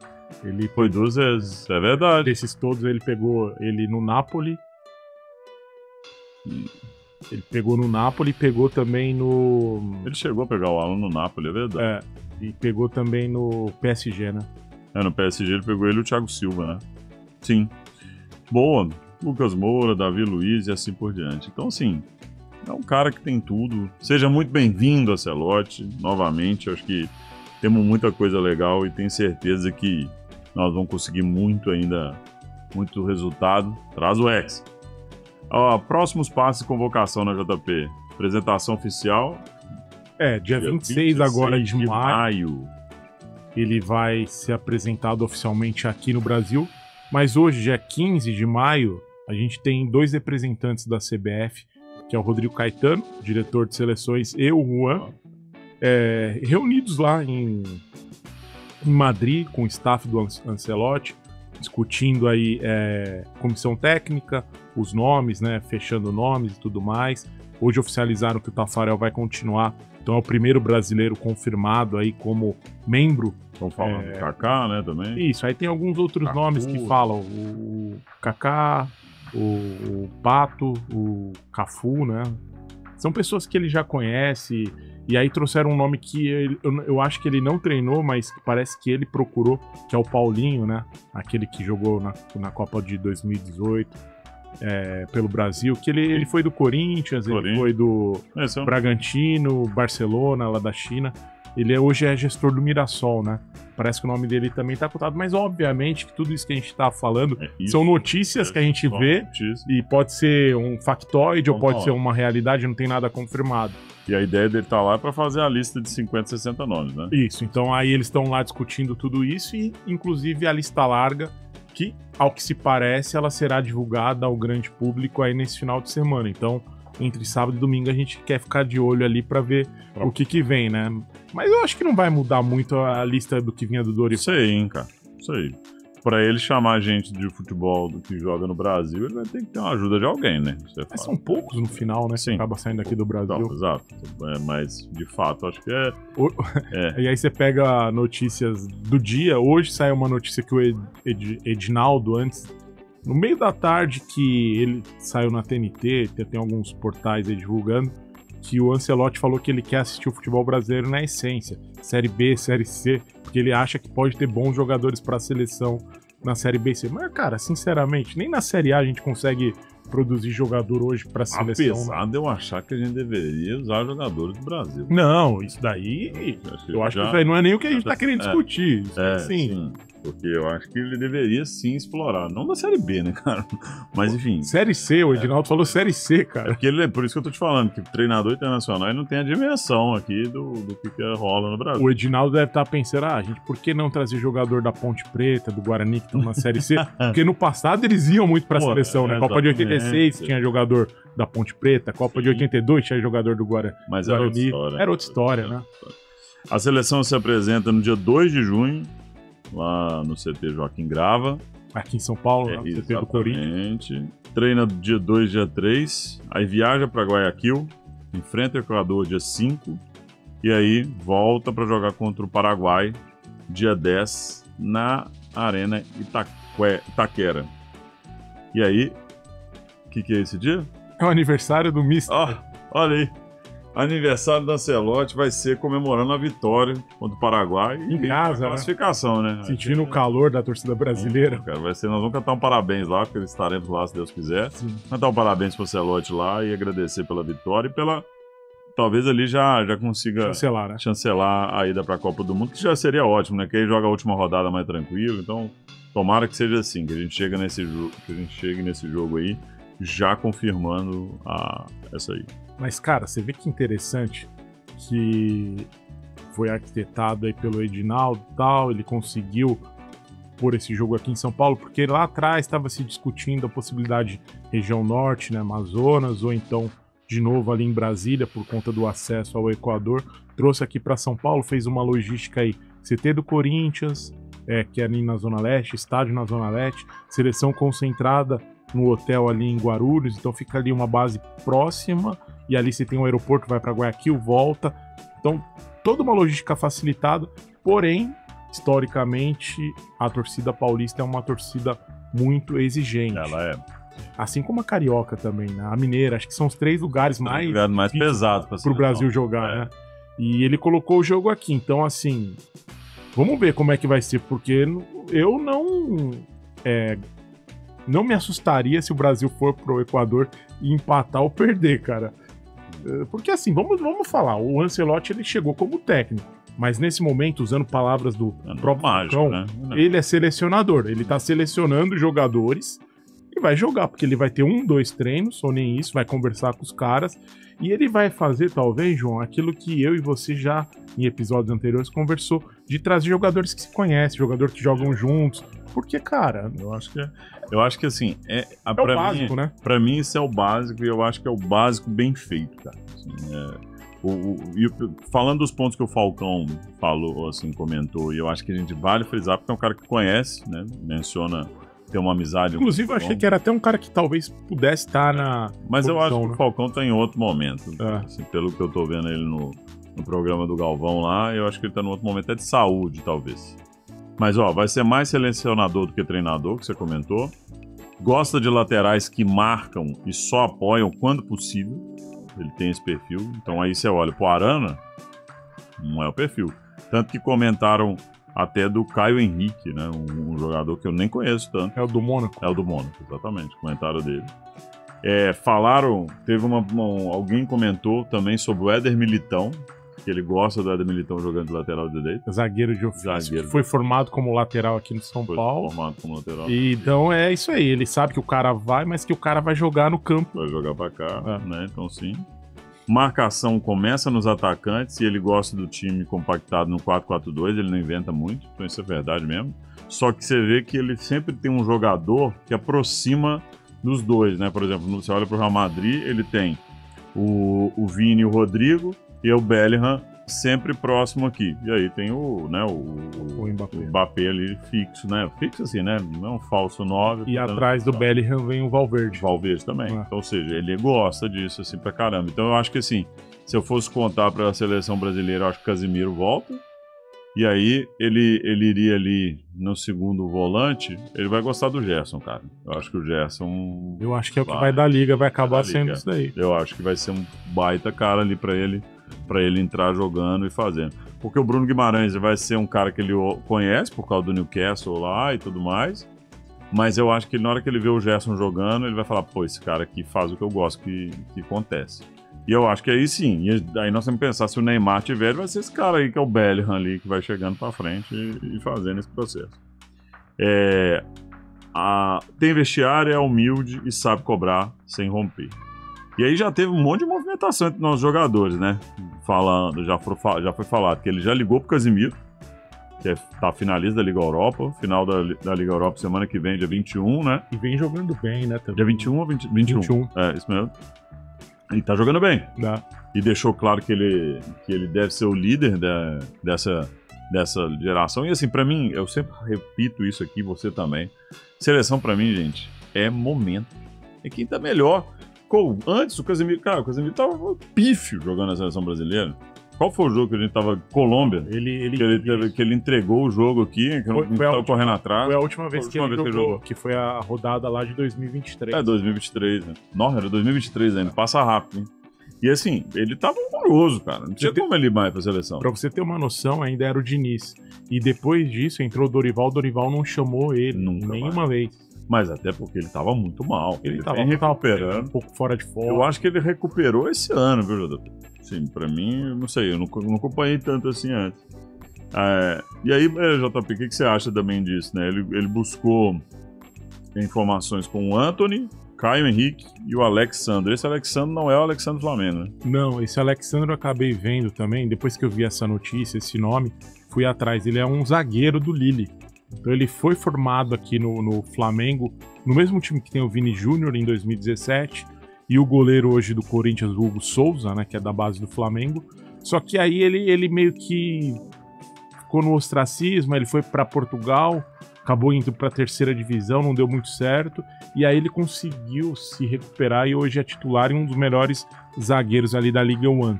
Ele foi 2 vezes, é verdade. Desses todos ele pegou ele no Napoli. Ele pegou no Napoli e pegou também no... Ele chegou a pegar o Alan no Napoli, é verdade. E pegou também no PSG, né? No PSG ele pegou ele e o Thiago Silva, né? Sim. Boa. Lucas Moura, Davi Luiz e assim por diante. Então, assim, é um cara que tem tudo. Seja muito bem-vindo, Ancelotti. Novamente, eu acho que temos muita coisa legal e tenho certeza que nós vamos conseguir muito ainda, muito resultado. Traz o Ex. Próximos passos e convocação na JP. Apresentação oficial. Dia 26 agora de maio. Ele vai ser apresentado oficialmente aqui no Brasil. Mas hoje, dia 15 de maio, a gente tem 2 representantes da CBF, que é o Rodrigo Caetano, diretor de seleções, e o Juan, reunidos lá em Madrid com o staff do Ancelotti, discutindo aí comissão técnica, os nomes, né, fechando nomes e tudo mais. Hoje oficializaram que o Tafarel vai continuar, então é o primeiro brasileiro confirmado aí como membro. Estão falando do Kaká, né, também? Isso, aí tem alguns outros nomes que falam, o Kaká, o Pato, o Cafu, né? São pessoas que ele já conhece, e aí trouxeram um nome que eu acho que ele não treinou, mas que parece que ele procurou, que é o Paulinho, né? Aquele que jogou na Copa de 2018 pelo Brasil, que ele foi do Corinthians, ele foi do Bragantino, Barcelona, lá da China. Ele hoje é gestor do Mirassol, né? Parece que o nome dele também tá cotado, mas obviamente que tudo isso que a gente tá falando são notícias que a gente vê e pode ser um factoide ou pode ser uma realidade, não tem nada confirmado. E a ideia dele tá lá é pra fazer a lista de 50, 60 nomes, né? Isso, então aí eles estão lá discutindo tudo isso e inclusive a lista larga, que ao que se parece ela será divulgada ao grande público aí nesse final de semana. Então, entre sábado e domingo a gente quer ficar de olho ali pra ver o que vem, né? Mas eu acho que não vai mudar muito a lista do que vinha do Dorival. Isso aí, hein, cara. Isso aí. Pra ele chamar gente de futebol que joga no Brasil, ele vai ter que ter uma ajuda de alguém, né? Mas são poucos no final, né? Sim. Que acaba saindo aqui do Brasil. Não, exato. Mas, de fato, acho que E aí você pega notícias do dia. Hoje saiu uma notícia que o Edinaldo, antes, no meio da tarde, que ele saiu na TNT, tem alguns portais aí divulgando, que o Ancelotti falou que ele quer assistir o futebol brasileiro na essência, Série B, Série C, porque ele acha que pode ter bons jogadores para a seleção na Série B e C. Mas, cara, sinceramente, nem na Série A a gente consegue produzir jogador hoje para a seleção. Apesar de eu achar que a gente deveria usar jogadores do Brasil. Não, isso daí... Eu acho que isso aí não é nem o que a gente tá querendo discutir. Sim. Porque eu acho que ele deveria sim explorar. Não da Série B, né, cara? Mas enfim. Série C, o Edinaldo falou Série C, cara. Por isso que eu tô te falando, que treinador internacional não tem a dimensão aqui do que rola no Brasil. O Edinaldo deve estar pensando, gente, por que não trazer jogador da Ponte Preta, do Guarani, que estão na Série C? Porque no passado eles iam muito pra seleção, né? Copa de 86 tinha jogador da Ponte Preta, Copa de 82 tinha jogador do Guarani. Mas era outra história. Era outra história, né? A seleção se apresenta no dia 2 de junho, lá no CT Joaquim Grava. Aqui em São Paulo, no CT do Corinthians. Treina dia 2, dia 3, aí viaja para Guayaquil, enfrenta o Equador dia 5, e aí volta para jogar contra o Paraguai dia 10 na Arena Itaquera. E aí, o que é esse dia? É o aniversário do Mister. Olha aí. Aniversário da Ancelotti vai ser comemorando a vitória contra o Paraguai em casa, a classificação, né? Sentindo o calor da torcida brasileira. Cara, nós vamos cantar um parabéns lá, porque estaremos lá, se Deus quiser. Sim. Cantar um parabéns pro Ancelotti lá e agradecer pela vitória e pela... Talvez ali já consiga chancelar a ida pra Copa do Mundo, que já seria ótimo, né? Que aí joga a última rodada mais tranquilo. Então, tomara que seja assim, que a gente chegue nesse jogo aí já confirmando essa aí. Mas, cara, você vê que interessante que foi arquitetado aí pelo Edinaldo e tal, ele conseguiu pôr esse jogo aqui em São Paulo, porque lá atrás estava se discutindo a possibilidade de região norte, né, Amazonas, ou então de novo ali em Brasília, por conta do acesso ao Equador, trouxe aqui para São Paulo, fez uma logística aí, CT do Corinthians, que é ali na Zona Leste, estádio na Zona Leste, seleção concentrada no hotel ali em Guarulhos, então fica ali uma base próxima, e ali você tem um aeroporto, vai para Guayaquil, volta, então toda uma logística facilitada, porém, historicamente, a torcida paulista é uma torcida muito exigente. Ela é. Assim como a carioca também, né? A mineira, acho que são os 3 lugares mais pesados para o Brasil jogar, né? E ele colocou o jogo aqui, então assim, vamos ver como é que vai ser, porque eu não me assustaria se o Brasil for pro Equador e empatar ou perder, cara. Porque assim, vamos falar, o Ancelotti ele chegou como técnico, mas nesse momento, usando palavras do próprio mágico, Falcão, né? ele é selecionador, ele tá selecionando jogadores e vai jogar, porque ele vai ter 1, 2 treinos, ou nem isso, vai conversar com os caras, e ele vai fazer, talvez, João, aquilo que eu e você já, em episódios anteriores, conversou, de trazer jogadores que se conhecem, jogadores que jogam juntos, porque, cara... Eu acho que assim, o básico, né? Pra mim isso é o básico, e eu acho que é o básico bem feito, cara. Assim, falando dos pontos que o Falcão falou, assim, comentou, e eu acho que a gente vale frisar, porque é um cara que conhece, né? Menciona ter uma amizade. Inclusive, eu achei que era até um cara que talvez pudesse estar na. Mas posição, eu acho que né? o Falcão tá em outro momento. Assim, pelo que eu tô vendo ele no programa do Galvão lá, eu acho que ele tá num outro momento, de saúde, talvez. Mas, vai ser mais selecionador do que treinador, que você comentou. Gosta de laterais que marcam e só apoiam quando possível. Ele tem esse perfil. Então aí você olha pro Arana, não é o perfil. Tanto que comentaram até do Caio Henrique, né? Um jogador que eu nem conheço tanto. É o do Mônaco. É o do Mônaco, exatamente. Comentário dele. Falaram, teve alguém comentou também sobre o Éder Militão, que ele gosta do Éder Militão jogando de lateral direito. Zagueiro de ofício. Que foi formado como lateral aqui no São Paulo. Formado como lateral. E, então é isso aí. Ele sabe que o cara vai, mas que o cara vai jogar no campo. Vai jogar pra cá, né? Então sim. Marcação começa nos atacantes e ele gosta do time compactado no 4-4-2, ele não inventa muito, então isso é verdade mesmo. Só que você vê que ele sempre tem um jogador que aproxima dos dois, né? Por exemplo, você olha pro Real Madrid, ele tem o Vini e o Rodrigo e o Bellingham sempre próximo aqui. E aí tem o Mbappé ali fixo, né? Fixo assim, né? Não é um falso 9. E atrás do Bellingham vem o Valverde. Valverde também. Então, ou seja, ele gosta disso assim pra caramba. Então eu acho que assim, se eu fosse contar pra seleção brasileira, eu acho que o Casemiro volta. E aí ele iria ali no segundo volante, ele vai gostar do Gerson, cara. Eu acho que o Gerson... Eu acho que é o que vai dar liga, vai acabar sendo isso daí. Eu acho que vai ser um baita cara ali pra ele entrar jogando e fazendo. Porque o Bruno Guimarães vai ser um cara que ele conhece por causa do Newcastle lá e tudo mais, mas eu acho que na hora que ele vê o Gerson jogando, ele vai falar, pô, esse cara aqui faz o que eu gosto que acontece. E eu acho que aí sim, e aí nós temos que pensar, se o Neymar tiver, vai ser esse cara aí que é o Bellingham ali, que vai chegando pra frente e fazendo esse processo. Tem vestiário, é humilde e sabe cobrar sem romper. E aí já teve um monte de movimentação entre nossos jogadores, né? Já foi falado que ele já ligou pro Casemiro, que tá finalista da Liga Europa, final da Liga Europa semana que vem, dia 21, né? E vem jogando bem, né? Também. Dia 21 ou 21? Isso mesmo. E tá jogando bem. E deixou claro que ele deve ser o líder dessa geração. E assim, pra mim, eu sempre repito isso aqui, você também. Seleção pra mim, gente, é momento. É quem tá melhor. Antes o Casemiro tava pífio jogando na seleção brasileira. Qual foi o jogo que a gente tava? Colômbia. Que ele entregou o jogo aqui, que não tava correndo atrás. Foi a última vez que ele jogou, que foi a rodada lá de 2023. 2023, né? Nossa, era 2023 ainda, passa rápido, hein? E assim, ele tava horroroso, cara. Não tinha como ele ir mais pra seleção. Pra você ter uma noção, ainda era o Diniz. E depois disso entrou o Dorival não chamou ele nenhuma vez. Mas até porque ele tava muito mal. Ele tava recuperando. Um pouco fora de forma. Eu acho que ele recuperou esse ano, viu, JP? Sim, pra mim, eu não sei, eu não acompanhei tanto assim antes. E aí, JP, o que você acha também disso, né? Ele buscou informações com o Antony, Caio Henrique e o Alexandre. Esse Alexandre não é o Alexandre Flamengo, né? Não, esse Alexandre eu acabei vendo também, depois que eu vi essa notícia, esse nome, fui atrás. Ele é um zagueiro do Lille. Então ele foi formado aqui no Flamengo, no mesmo time que tem o Vini Júnior em 2017, e o goleiro hoje do Corinthians, o Hugo Souza, né, que é da base do Flamengo. Só que aí ele meio que ficou no ostracismo, ele foi para Portugal, acabou indo para a terceira divisão, não deu muito certo, e aí ele conseguiu se recuperar e hoje é titular em um dos melhores zagueiros ali da Liga 1.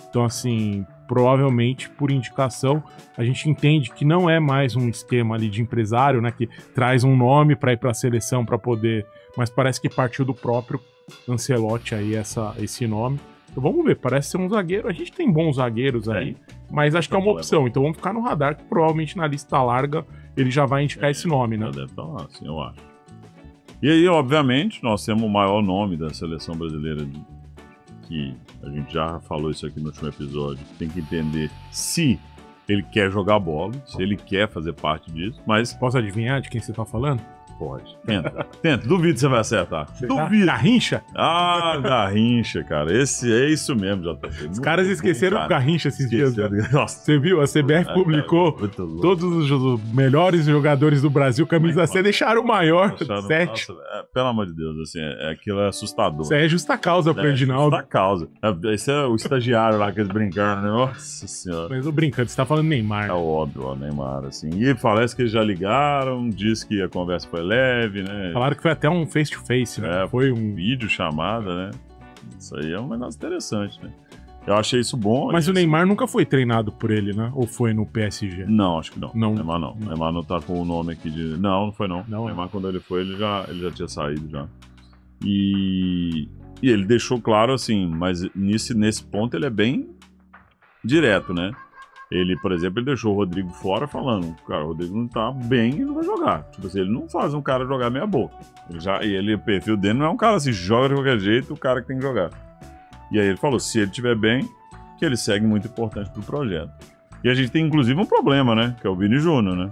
Então, assim, provavelmente, por indicação, a gente entende que não é mais um esquema ali de empresário, né, que traz um nome para ir para a seleção para poder, mas parece que partiu do próprio Ancelotti aí esse nome. Então vamos ver, parece ser um zagueiro, a gente tem bons zagueiros aí, mas acho que é uma opção, então vamos ficar no radar, que provavelmente na lista larga ele já vai indicar esse nome, né? Deve estar lá, assim, eu acho. E aí, obviamente, nós temos o maior nome da seleção brasileira, que a gente já falou isso aqui no último episódio, tem que entender se ele quer jogar bola, se ele quer fazer parte disso, mas... Posso adivinhar de quem você tá falando? Pode. Tenta. Duvido que você vai acertar. Duvido. Garrincha? Ah, Garrincha, cara. É isso mesmo, JP. Os caras esqueceram o Garrincha esses dias. Nossa. Você viu? A CBF publicou todos os melhores jogadores do Brasil, camisa C, deixaram o maior, 7. Pelo amor de Deus, assim, aquilo é assustador. Isso é justa causa pro Edinaldo. Justa causa. Esse é o estagiário lá que eles brincaram, né? Nossa senhora. Mas eu brincando, você tá falando Neymar. É óbvio, ó, Neymar, assim. E parece que eles já ligaram, diz que a conversa foi leve, né? Falaram que foi até um face-to-face, né? Foi um vídeo chamada, né? Isso aí é um negócio interessante, né? Eu achei isso bom. Mas o Neymar nunca foi treinado por ele, né? Ou foi no PSG? Não, acho que não. Não. Neymar não. Neymar não tá com o nome aqui de... Não foi não. Neymar, quando ele foi, ele já tinha saído já. E ele deixou claro, assim, mas nesse ponto ele é bem direto, né? Ele, por exemplo, ele deixou o Rodrigo fora falando, cara, o Rodrigo não tá bem e não vai jogar. Tipo assim, ele não faz um cara jogar meia boca. O perfil dele não é um cara assim, joga de qualquer jeito, o cara que tem que jogar. E aí ele falou, se ele estiver bem, que ele segue muito importante pro projeto. E a gente tem, inclusive, um problema, né? Que é o Vini Júnior, né?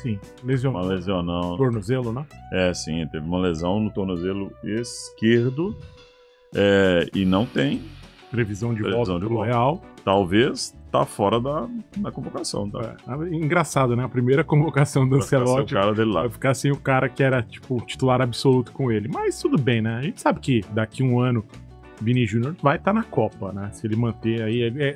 Sim, lesionou. Uma lesão, não. Tornozelo, né? Sim, teve uma lesão no tornozelo esquerdo e não tem previsão de volta pro Real. Talvez tá fora da convocação, tá? Engraçado, né? A primeira convocação do Ancelotti vai ficar sem o cara que era, tipo, titular absoluto com ele. Mas tudo bem, né? A gente sabe que daqui um ano Vini Júnior vai estar na Copa, né? Se ele manter aí...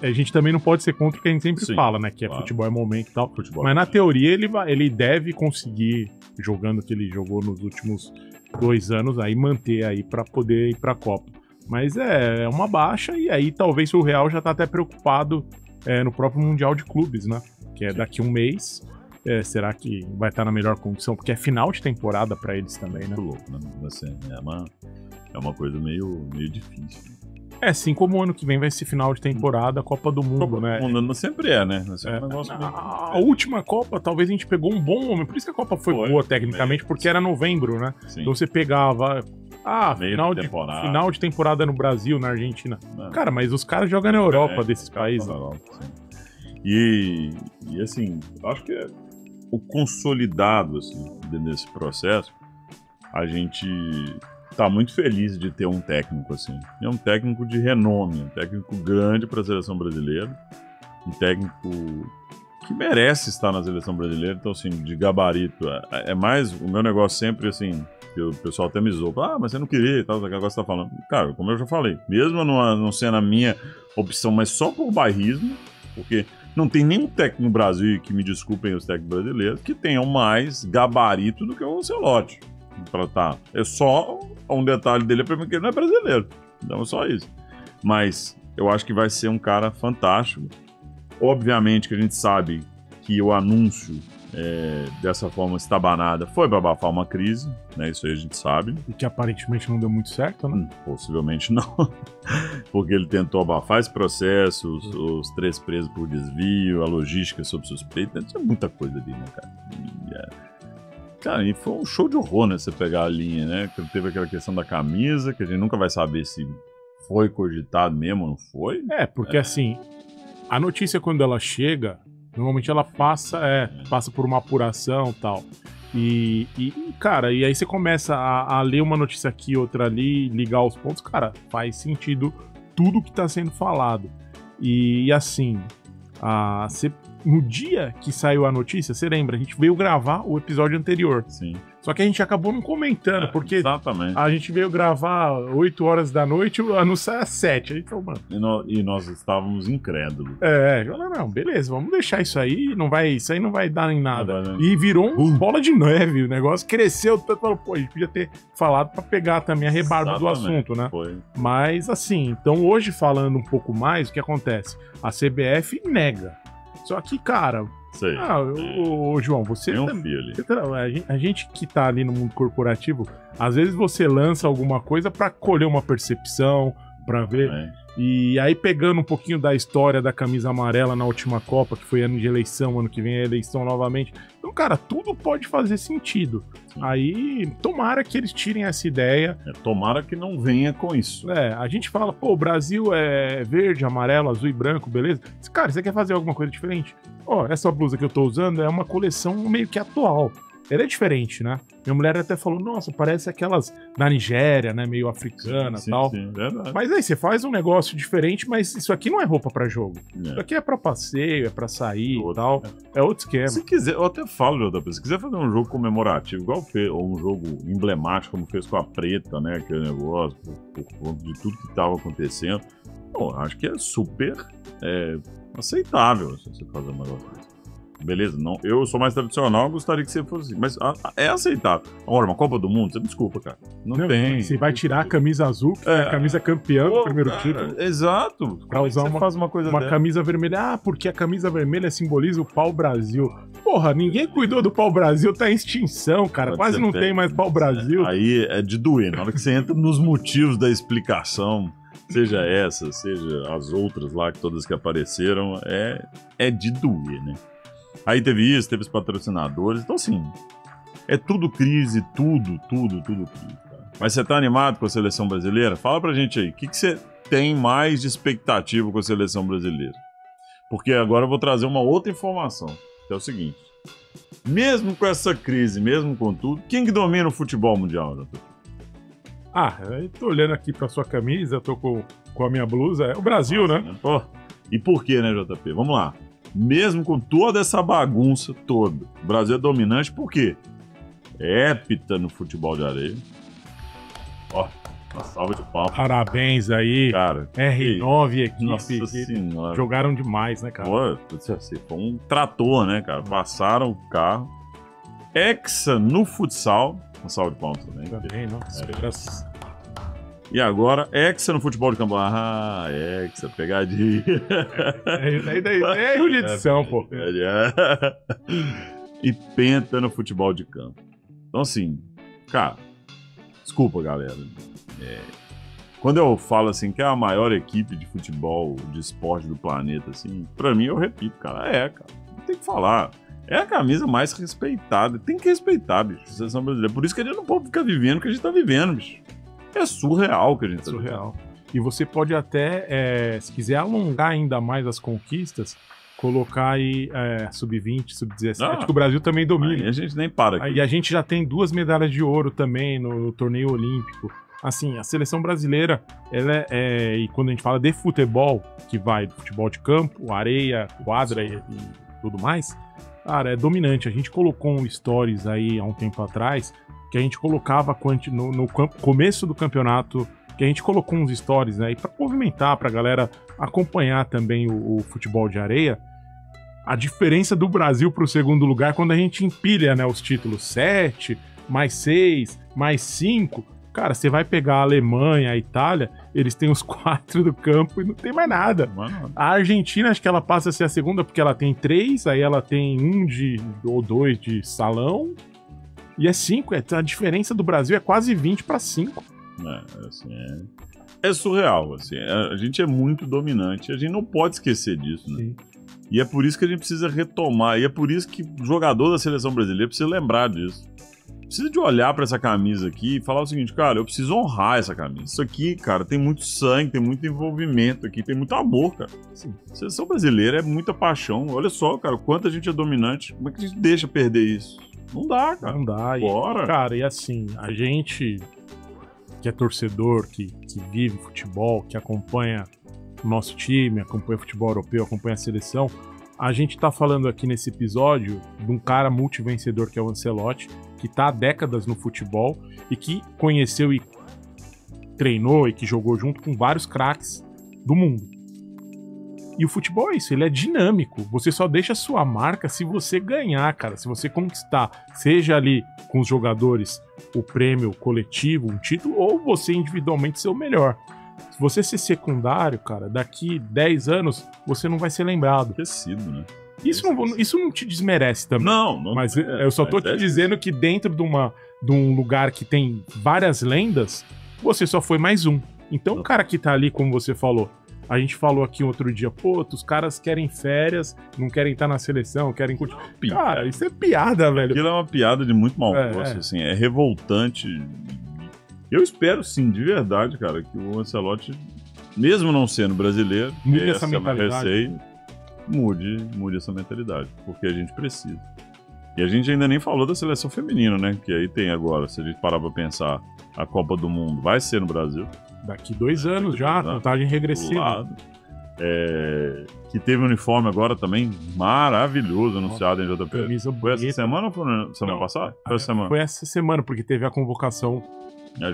A gente também não pode ser contra o que a gente sempre fala, né? Que é futebol é momento e tal. Mas na teoria ele deve conseguir, jogando o que ele jogou nos últimos 2 anos, aí manter aí pra poder ir pra Copa. Mas é uma baixa, e aí talvez o Real já tá até preocupado no próprio Mundial de Clubes, né? Que é daqui um mês. Será que vai estar na melhor condição? Porque é final de temporada pra eles também, né? Muito louco, né? Assim, é uma coisa meio difícil. Assim como o ano que vem vai ser final de temporada, a Copa do Mundo, né? O mundo sempre né? A última Copa, talvez a gente pegou um bom momento. Por isso que a Copa foi boa, tecnicamente, porque era novembro, né? Sim. Então você pegava... final de temporada no Brasil, na Argentina. Cara, mas os caras jogam na Europa desses países. E assim, acho que o consolidado, assim, nesse processo, a gente tá muito feliz de ter um técnico, assim. É um técnico de renome, um técnico grande para a seleção brasileira, um técnico que merece estar na seleção brasileira, então, assim, de gabarito. É mais, o meu negócio sempre, assim, que o pessoal até me zoa, mas você não queria e tal, aquele negócio que você tá falando. Cara, como eu já falei, mesmo não sendo a minha opção, mas só por bairrismo, porque não tem nenhum técnico no Brasil, que me desculpem os técnicos brasileiros, que tenham mais gabarito do que o Ancelotti. É só um detalhe dele, pra mim, que ele não é brasileiro. Então é só isso. Mas eu acho que vai ser um cara fantástico. Obviamente que a gente sabe que o anúncio dessa forma estabanada foi para abafar uma crise, né? Isso aí a gente sabe. E que aparentemente não deu muito certo, né? Possivelmente não. Porque ele tentou abafar esse processo, os 3 presos por desvio, a logística sob suspeita, tinha muita coisa ali, né, cara? Cara, e foi um show de horror, né? Você pegar a linha, né? Que teve aquela questão da camisa, que a gente nunca vai saber se foi cogitado mesmo ou não foi. Porque assim, a notícia quando ela chega, normalmente ela passa por uma apuração e tal. Cara, e aí você começa a ler uma notícia aqui, outra ali, ligar os pontos, cara, faz sentido tudo que tá sendo falado. E assim, no dia que saiu a notícia, você lembra, a gente veio gravar o episódio anterior. Sim. Só que a gente acabou não comentando, porque exatamente. a gente veio gravar 8 horas da noite, anunciar às 7. A gente falou, mano. E nós estávamos incrédulos. Não, beleza, vamos deixar isso aí, isso aí não vai dar em nada. Não, e virou uma bola de neve, o negócio cresceu tanto, falou, pô, a gente podia ter falado pra pegar também a rebarba do assunto, né? Foi. Mas assim, então hoje falando um pouco mais, o que acontece? A CBF nega. Só que, cara, sei. João, você tem um filho ali. A gente que tá ali no mundo corporativo, às vezes você lança alguma coisa pra colher uma percepção, pra ver. E aí, pegando um pouquinho da história da camisa amarela na última Copa, que foi ano de eleição, ano que vem é eleição novamente. Então, cara, tudo pode fazer sentido. Sim. Aí, tomara que eles tirem essa ideia. Tomara que não venha com isso. A gente fala, pô, o Brasil é verde, amarelo, azul e branco, beleza? Cara, você quer fazer alguma coisa diferente? Essa blusa que eu tô usando é uma coleção meio que atual. Ela é diferente, né? Minha mulher até falou, nossa, parece aquelas da Nigéria, né? Meio africana e tal. Sim, verdade. Mas aí, você faz um negócio diferente, mas isso aqui não é roupa pra jogo. Isso aqui é pra passeio, é pra sair e tal. É outro esquema. Se quiser, eu até falo, JP, se quiser fazer um jogo comemorativo, igual fez, ou um jogo emblemático, como fez com a Preta, né? Aquele negócio, por conta de tudo que tava acontecendo. Bom, acho que é super aceitável se você fazer uma negócio desse. Beleza, não, eu sou mais tradicional, gostaria que você fosse assim, mas é aceitável. Agora, uma Copa do Mundo, você desculpa, cara. Não tem. Você vai tirar a camisa azul, que é a camisa campeã do primeiro título. Exato. Pra usar uma camisa vermelha. Porque a camisa vermelha simboliza o pau-brasil. Porra, ninguém cuidou do pau-brasil, tá em extinção, cara. Quase não tem mais pau-brasil. Aí é de doer. Na hora que você entra nos motivos da explicação, seja essa, seja as outras lá, que todas que apareceram, é de doer, né? Aí teve isso, teve os patrocinadores. Então, assim, é tudo crise, tudo crise, cara. Mas você tá animado com a seleção brasileira? Fala pra gente aí, o que você tem mais de expectativa com a seleção brasileira? Porque agora eu vou trazer uma outra informação, que é o seguinte. Mesmo com essa crise, mesmo com tudo, quem que domina o futebol mundial, doutor? Eu tô olhando aqui pra sua camisa, eu tô com a minha blusa, é o Brasil, né? Pô, e por quê, né, JP? Vamos lá. Mesmo com toda essa bagunça toda, o Brasil é dominante por quê? É hépita no futebol de areia. Uma salva de palmas. Parabéns aí, cara. R9 e equipe. Nossa senhora. Jogaram demais, né, cara? Foi um trator, né, cara? Passaram o carro. Hexa no futsal. Uma salva de palmas também. Também, nossa. E agora, Hexa no futebol de campo. Hexa, pegadinha. É erro de edição, pô. E penta no futebol de campo. Então, assim, cara, desculpa, galera. Quando eu falo assim que é a maior equipe de futebol, de esporte do planeta, assim, pra mim eu repito, cara, cara. Não tem que falar. É a camisa mais respeitada. Tem que respeitar, bicho, a seleção brasileira. Por isso que a gente não pode ficar vivendo o que a gente tá vivendo, bicho. É surreal que a gente tá surreal. E você pode até, se quiser alongar ainda mais as conquistas, colocar aí sub-20, sub-17, que o Brasil também domina. Aí a gente nem para aqui. E a gente já tem 2 medalhas de ouro também no torneio olímpico. Assim, a seleção brasileira, e quando a gente fala de futebol, que vai do futebol de campo, areia, quadra e tudo mais, cara, é dominante. A gente colocou um stories aí há um tempo atrás, que a gente colocava no começo do campeonato, que a gente colocou uns stories, né, e para movimentar, pra galera acompanhar também o futebol de areia, a diferença do Brasil pro segundo lugar, quando a gente empilha, né, os títulos 7, mais 6, mais 5, cara, você vai pegar a Alemanha, a Itália, eles têm os 4 do campo e não tem mais nada. Mano. A Argentina, acho que ela passa a ser a segunda, porque ela tem 3, aí ela tem 1 ou 2 de salão, e é 5, a diferença do Brasil é quase 20 para 5. É surreal, assim, a gente é muito dominante, a gente não pode esquecer disso, né? Sim. E é por isso que a gente precisa retomar, e é por isso que o jogador da seleção brasileira precisa lembrar disso. Precisa de olhar pra essa camisa aqui e falar o seguinte, cara, eu preciso honrar essa camisa. Isso aqui, cara, tem muito sangue, tem muito envolvimento aqui, tem muito amor, cara. Sim. A seleção brasileira é muita paixão. Olha só, cara, o quanto a gente é dominante, como é que a gente deixa perder isso? Não dá, cara. Não dá. Bora. Cara, e assim, a gente que é torcedor, que vive futebol, que acompanha o nosso time, acompanha o futebol europeu, acompanha a seleção, a gente tá falando aqui nesse episódio de um cara multivencedor que é o Ancelotti, que tá há décadas no futebol e que conheceu e treinou e que jogou junto com vários craques do mundo. E o futebol é isso, ele é dinâmico. Você só deixa a sua marca se você ganhar, cara. Se você conquistar, seja ali com os jogadores, o prêmio coletivo, um título, ou você individualmente ser o melhor. Se você ser secundário, cara, daqui 10 anos, você não vai ser lembrado. Esquecido, né? Isso não te desmerece também. Não. Mas eu só tô te dizendo que dentro de um lugar que tem várias lendas, você só foi mais um. Então o cara que tá ali, como você falou, a gente falou aqui outro dia, pô, os caras querem férias, não querem estar na seleção, querem curtir. Cara, isso é piada, velho. Aquilo é uma piada de muito mau gosto, assim, é revoltante. Eu espero, sim, de verdade, cara, que o Ancelotti, mesmo não sendo brasileiro, mude essa mentalidade. Mude essa mentalidade, porque a gente precisa. E a gente ainda nem falou da seleção feminina, né? Que aí tem agora, se a gente parar pra pensar, a Copa do Mundo vai ser no Brasil. Daqui 2 anos já, contagem regressiva. Que teve um uniforme agora também maravilhoso anunciado em JP. Camisa foi essa semana ou foi na semana passada? Foi essa semana, porque teve a convocação.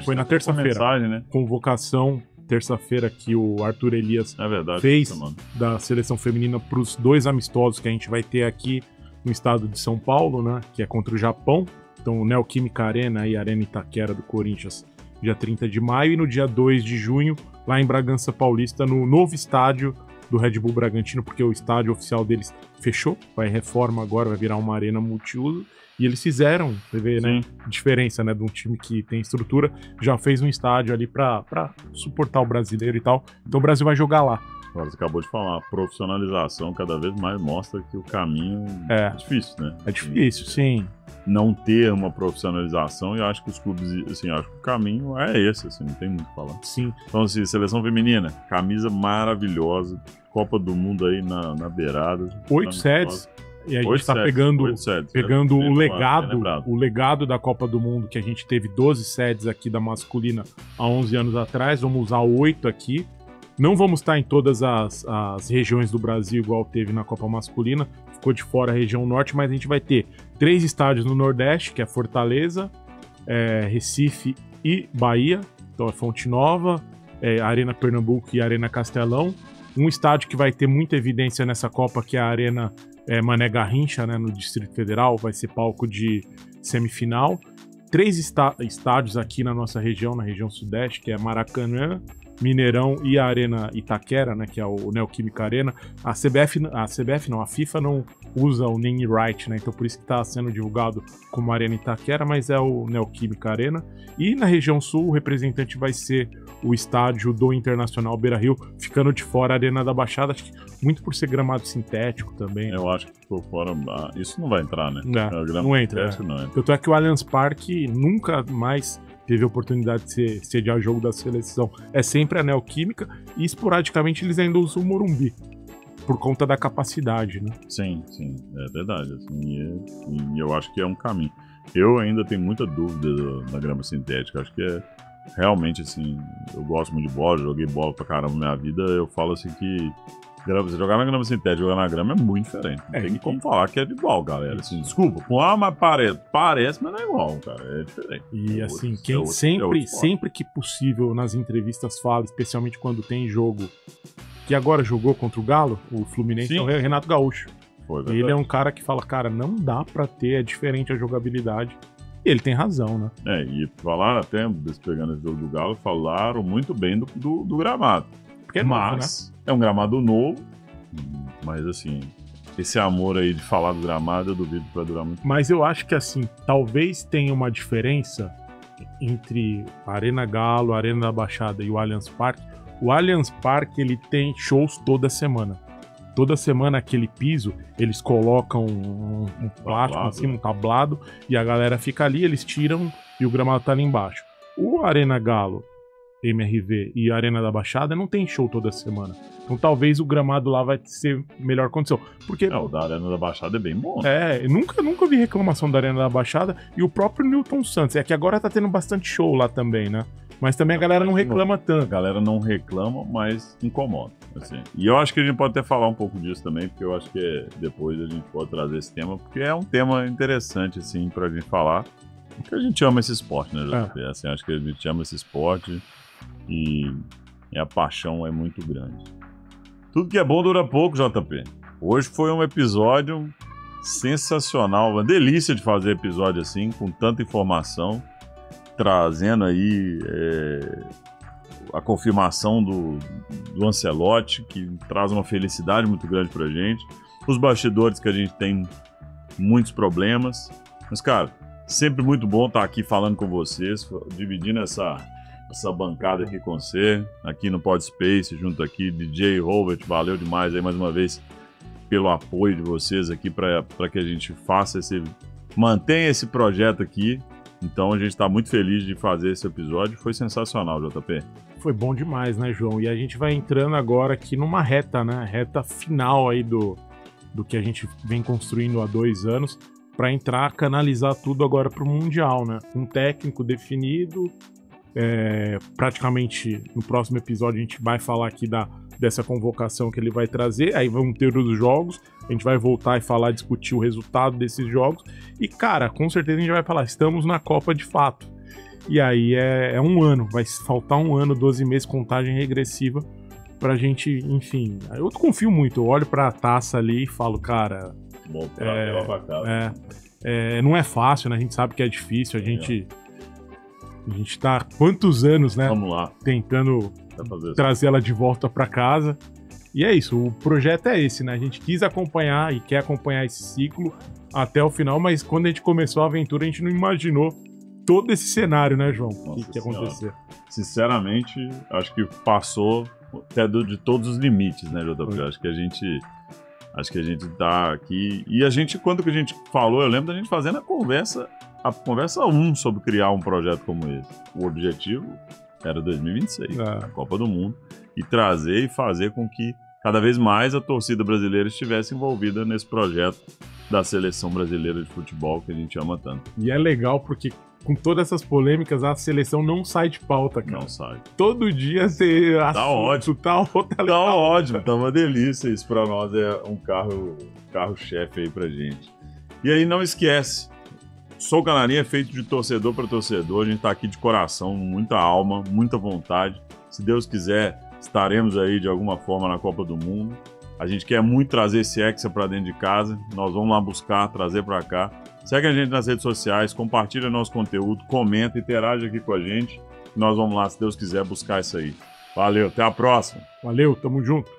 Foi na terça-feira. Mensagem, né? Convocação, terça-feira, que o Arthur Elias fez da seleção feminina para os 2 amistosos que a gente vai ter aqui no estado de São Paulo, né? Que é contra o Japão. Então, o Neoquímica Arena e a Arena Itaquera do Corinthians, dia 30 de maio, e no dia 2 de junho, lá em Bragança Paulista, no novo estádio do Red Bull Bragantino, porque o estádio oficial deles fechou, vai reforma agora, vai virar uma arena multiuso, e eles fizeram, você vê, né, diferença, né, de um time que tem estrutura, já fez um estádio ali pra suportar o brasileiro e tal, então o Brasil vai jogar lá. Agora, você acabou de falar, a profissionalização cada vez mais mostra que o caminho é difícil, né? É difícil, sim. Não ter uma profissionalização, e eu acho que os clubes, assim, eu acho que o caminho é esse, assim, não tem muito o que falar. Sim. Então, assim, seleção feminina, camisa maravilhosa, Copa do Mundo aí na beirada. 8 sets. E a gente tá pegando o legado da Copa do Mundo, que a gente teve 12 sets aqui da masculina há 11 anos atrás, vamos usar 8 aqui. Não vamos estar em todas as regiões do Brasil igual teve na Copa Masculina, ficou de fora a região norte, mas a gente vai ter 3 estádios no Nordeste, que é Fortaleza, Recife e Bahia, então é Fonte Nova, Arena Pernambuco e Arena Castelão. Um estádio que vai ter muita evidência nessa Copa, que é a Arena Mané Garrincha, né, no Distrito Federal, vai ser palco de semifinal. 3 estádios aqui na nossa região, na região Sudeste, que é Maracanã, Mineirão e a Arena Itaquera, né, que é o Neoquímica Arena. A FIFA não usa o name right, né, então por isso que está sendo divulgado como Arena Itaquera, mas é o Neoquímica Arena. E na região sul, o representante vai ser o estádio do Internacional Beira-Rio, ficando de fora a Arena da Baixada, acho que muito por ser gramado sintético também. Eu acho que por fora, isso não vai entrar, né? Não entra. Tanto é que o Allianz Parque nunca mais teve a oportunidade de sediar o jogo da seleção. É sempre a Neoquímica e esporadicamente eles ainda usam o Morumbi, por conta da capacidade, né? Sim, é verdade. Assim, e eu acho que é um caminho. Eu ainda tenho muita dúvida da grama sintética. Acho que realmente, assim, eu gosto muito de bola, joguei bola pra caramba na minha vida. Eu falo assim que você jogar na grama sintética e jogar na grama é muito diferente. Não tem como falar que é igual, galera. Assim, desculpa, mas parece, mas não é igual, cara. É diferente. E assim, quem sempre que possível nas entrevistas fala, especialmente quando tem jogo, que agora jogou contra o Galo, o Fluminense, é o Renato Gaúcho. Ele é um cara que fala, cara, não dá pra ter, é diferente a jogabilidade. E ele tem razão, né? E falaram até, pegando esse jogo do Galo, falaram muito bem do gramado. Porque é novo, né? É um gramado novo, mas assim, esse amor aí de falar do gramado, eu duvido que vai durar muito. Mas eu acho que assim, talvez tenha uma diferença entre a Arena Galo, a Arena da Baixada e o Allianz Parque. O Allianz Parque, ele tem shows toda semana. Toda semana aquele piso, eles colocam um plástico em cima, um tablado, e a galera fica ali, eles tiram e o gramado tá ali embaixo. O Arena Galo, MRV e a Arena da Baixada não tem show toda semana. Então talvez o gramado lá vai ser melhor condição. Porque O da Arena da Baixada é bem bom. eu nunca vi reclamação da Arena da Baixada. E o próprio Newton Santos. É que agora tá tendo bastante show lá também, né? Mas também a galera não reclama A tanto. galera não reclama, mas incomoda. Assim. E eu acho que a gente pode até falar um pouco disso também, porque eu acho que depois a gente pode trazer esse tema, porque é um tema interessante, assim, pra gente falar. Porque a gente ama esse esporte, né, JP? Assim, acho que a gente ama esse esporte e a paixão é muito grande. Tudo que é bom dura pouco, JP. Hoje foi um episódio sensacional, uma delícia de fazer episódio assim, com tanta informação, trazendo aí a confirmação do Ancelotti, que traz uma felicidade muito grande pra gente. Os bastidores que a gente tem muitos problemas. Mas, cara, sempre muito bom estar aqui falando com vocês, dividindo essa bancada aqui com você, aqui no Podspace, junto aqui, DJ Robert, valeu demais aí mais uma vez pelo apoio de vocês aqui para que a gente mantenha esse projeto aqui. Então a gente está muito feliz de fazer esse episódio, foi sensacional, JP. Foi bom demais, né, João? E a gente vai entrando agora aqui numa reta, né? Reta final aí do que a gente vem construindo há 2 anos, para entrar, canalizar tudo agora para o Mundial, né? Um técnico definido, praticamente no próximo episódio a gente vai falar aqui dessa convocação que ele vai trazer, aí vão ter os jogos, a gente vai voltar e falar, discutir o resultado desses jogos, e cara, com certeza a gente vai falar, estamos na Copa de fato, e aí é um ano, vai faltar um ano, 12 meses, contagem regressiva, pra gente, enfim, eu confio muito, eu olho pra taça ali e falo, cara, bom, pra casa. Não é fácil, né, a gente sabe que é difícil, a gente tá há quantos anos, né? Vamos lá. Tentando trazer ela de volta para casa. E é isso, o projeto é esse, né? A gente quis acompanhar e quer acompanhar esse ciclo até o final, mas quando a gente começou a aventura, a gente não imaginou todo esse cenário, né, João? O que ia acontecer. Sinceramente, acho que passou até de todos os limites, né, JP? Acho que a gente tá aqui. E a gente, quando que a gente falou, eu lembro da gente fazendo a conversa 1 sobre criar um projeto como esse. O objetivo era 2026, a Copa do Mundo, e trazer e fazer com que cada vez mais a torcida brasileira estivesse envolvida nesse projeto da seleção brasileira de futebol que a gente ama tanto. E é legal porque com todas essas polêmicas a seleção não sai de pauta, cara. Não sai. Todo dia você tá ótimo. Tá ótimo, tá uma delícia. Isso pra nós é um carro-chefe aí pra gente. E aí não esquece, Sou Canarinho é feito de torcedor para torcedor, a gente tá aqui de coração, muita alma, muita vontade. Se Deus quiser, estaremos aí de alguma forma na Copa do Mundo. A gente quer muito trazer esse Hexa para dentro de casa, nós vamos lá buscar, trazer para cá. Segue a gente nas redes sociais, compartilha nosso conteúdo, comenta, interage aqui com a gente. Nós vamos lá, se Deus quiser, buscar isso aí. Valeu, até a próxima. Valeu, tamo junto.